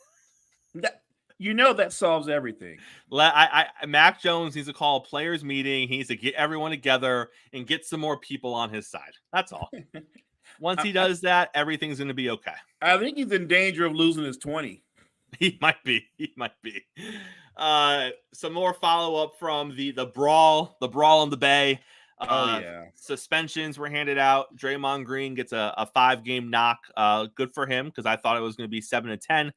That solves everything. Mac Jones needs to call a players meeting. He needs to get everyone together and get some more people on his side. That's all. Once he does that, everything's going to be okay. I think he's in danger of losing his 20. He might be. Some more follow-up from the brawl in the Bay. Suspensions were handed out. Draymond Green gets a 5-game knock. Good for him, because I thought it was going to be 7 to 10.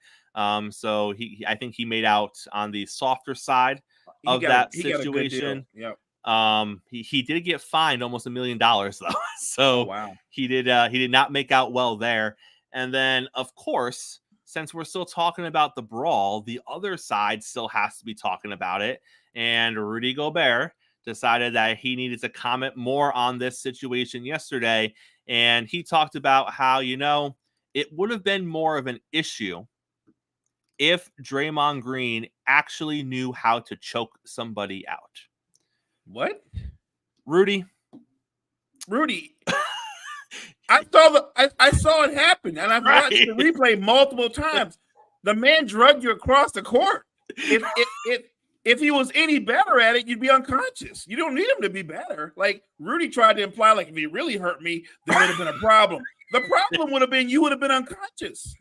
So I think he made out on the softer side of that situation. Yep. He did get fined almost $1 million though. So wow. he did not make out well there. And then, of course, since we're still talking about the brawl, the other side still has to be talking about it. And Rudy Gobert decided that he needed to comment more on this situation yesterday. And he talked about how, it would have been more of an issue if Draymond Green actually knew how to choke somebody out. What? Rudy. I saw it happen, and I've watched the replay multiple times. The man drugged you across the court. If he was any better at it, you'd be unconscious. You don't need him to be better. Like Rudy tried to imply, like if he really hurt me, there would have been a problem. The problem would have been you would have been unconscious.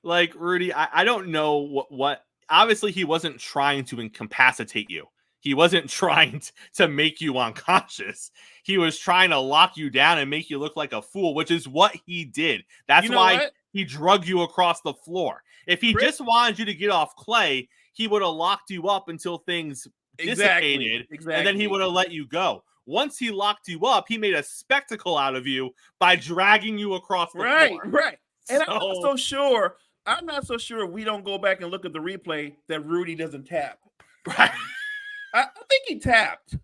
Like Rudy, I don't know what. Obviously, he wasn't trying to incapacitate you. He wasn't trying to make you unconscious. He was trying to lock you down and make you look like a fool, which is what he did. That's why he drugged you across the floor. If he just wanted you to get off Clay, he would have locked you up until things dissipated, and then he would have let you go. Once he locked you up, he made a spectacle out of you by dragging you across the floor. Right. And I'm not so sure we don't go back and look at the replay that Rudy doesn't tap. Right. I think he tapped.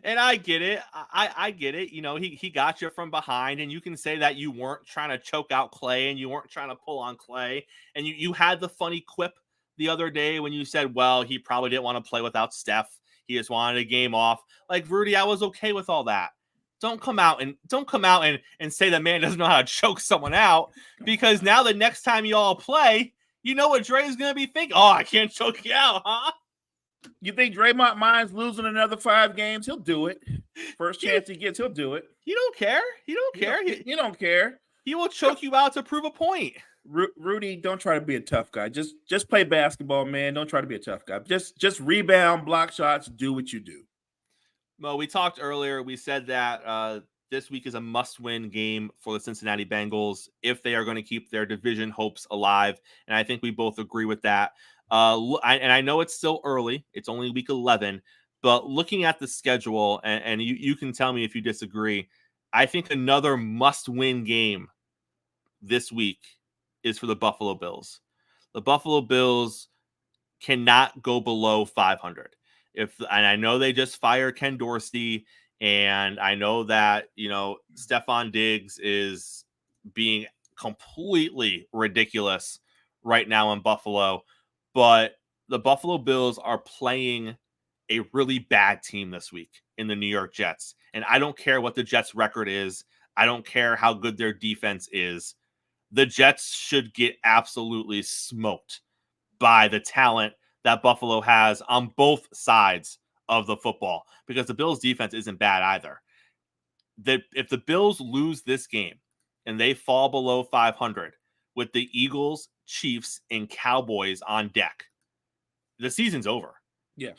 And I get it. I get it. He got you from behind, and you can say that you weren't trying to choke out Clay and you weren't trying to pull on Clay. And you had the funny quip the other day when you said, well, he probably didn't want to play without Steph. He just wanted a game off. Like, Rudy, I was okay with all that. Don't come out and say the man doesn't know how to choke someone out, because now the next time you all play, you know what Dre's going to be thinking. Oh, I can't choke you out, huh? You think Draymond minds losing another 5 games? He'll do it. First chance he gets, he'll do it. He don't care. He don't care. He don't care. He will choke you out to prove a point. Rudy, don't try to be a tough guy. Just play basketball, man. Don't try to be a tough guy. Just rebound, block shots, do what you do. Well, we talked earlier. We said that this week is a must-win game for the Cincinnati Bengals if they are going to keep their division hopes alive. And I think we both agree with that. And I know it's still early. It's only week 11. But looking at the schedule, and you can tell me if you disagree, I think another must-win game this week is for the Buffalo Bills. The Buffalo Bills cannot go below 500. And I know they just fired Ken Dorsey, and I know that, Stephon Diggs is being completely ridiculous right now in Buffalo, but the Buffalo Bills are playing a really bad team this week in the New York Jets. And I don't care what the Jets' record is. I don't care how good their defense is. The Jets should get absolutely smoked by the talent that Buffalo has on both sides of the football, because the Bills' defense isn't bad either. If the Bills lose this game and they fall below 500 with the Eagles, Chiefs, and Cowboys on deck, the season's over. Yeah.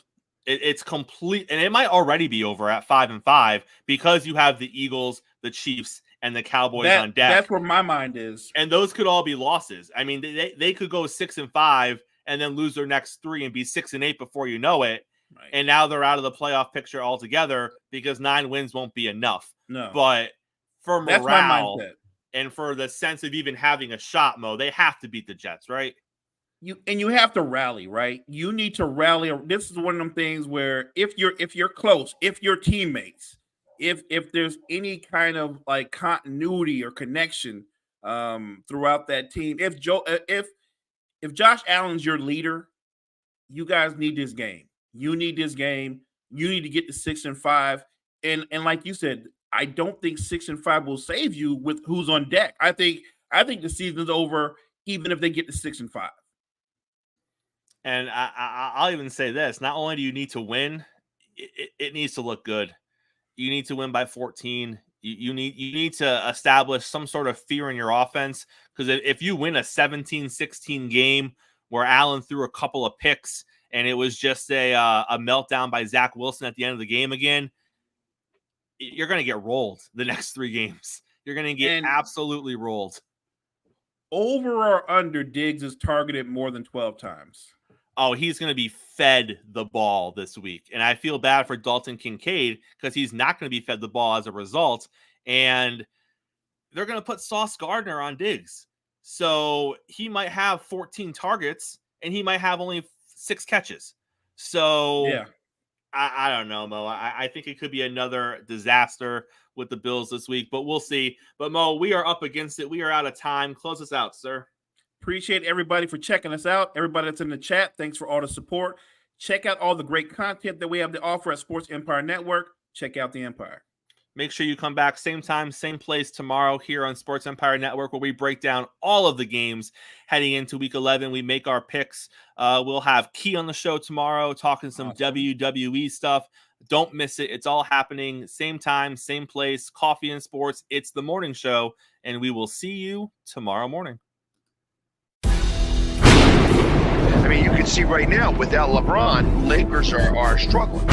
It's complete, and it might already be over at 5-5 because you have the Eagles, the Chiefs, and the Cowboys on deck. That's where my mind is. And those could all be losses. I mean, they could go 6-5 and then lose their next 3 and be 6-8 before you know it. Right. And now they're out of the playoff picture altogether because 9 wins won't be enough. No. But for morale, that's my mindset. And for the sense of even having a shot, Mo, they have to beat the Jets, right? You have to rally, right? You need to rally. This is one of them things where if you're close, if you're teammates, if there's any kind of like continuity or connection throughout that team, if Josh Allen's your leader, you guys need this game. You need this game. You need to get to 6-5. And like you said, I don't think 6-5 will save you with who's on deck. I think the season's over even if they get to 6-5. And I'll even say this: not only do you need to win, it needs to look good. You need to win by 14. You need to establish some sort of fear in your offense, because if you win a 17-16 game where Allen threw a couple of picks and it was just a meltdown by Zach Wilson at the end of the game again, you're going to get rolled the next 3 games. You're going to get absolutely rolled. Over or under, Diggs is targeted more than 12 times. Oh, he's going to be fed the ball this week. And I feel bad for Dalton Kincaid because he's not going to be fed the ball as a result. And they're going to put Sauce Gardner on Diggs. So he might have 14 targets and he might have only 6 catches. So yeah, I don't know, Mo. I think it could be another disaster with the Bills this week, but we'll see. But Mo, we are up against it. We are out of time. Close us out, sir. Appreciate everybody for checking us out. Everybody that's in the chat, thanks for all the support. Check out all the great content that we have to offer at Sports Empire Network. Check out the Empire. Make sure you come back same time, same place tomorrow here on Sports Empire Network, where we break down all of the games heading into Week 11. We make our picks. We'll have Key on the show tomorrow talking some WWE stuff. Don't miss it. It's all happening same time, same place. Coffee and Sports. It's the morning show, and we will see you tomorrow morning. I mean, you can see right now, without LeBron, Lakers are struggling.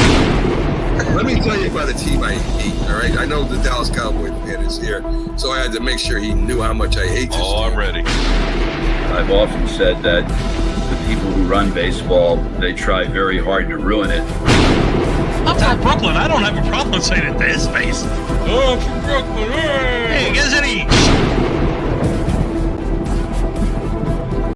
Let me tell you about a team I hate, all right? I know the Dallas Cowboy fan is here, so I had to make sure he knew how much I hate this team. I'm ready. I've often said that the people who run baseball, they try very hard to ruin it. I'm from Brooklyn. I don't have a problem saying it to his face. Oh, I'm from Brooklyn. Hey, you guys any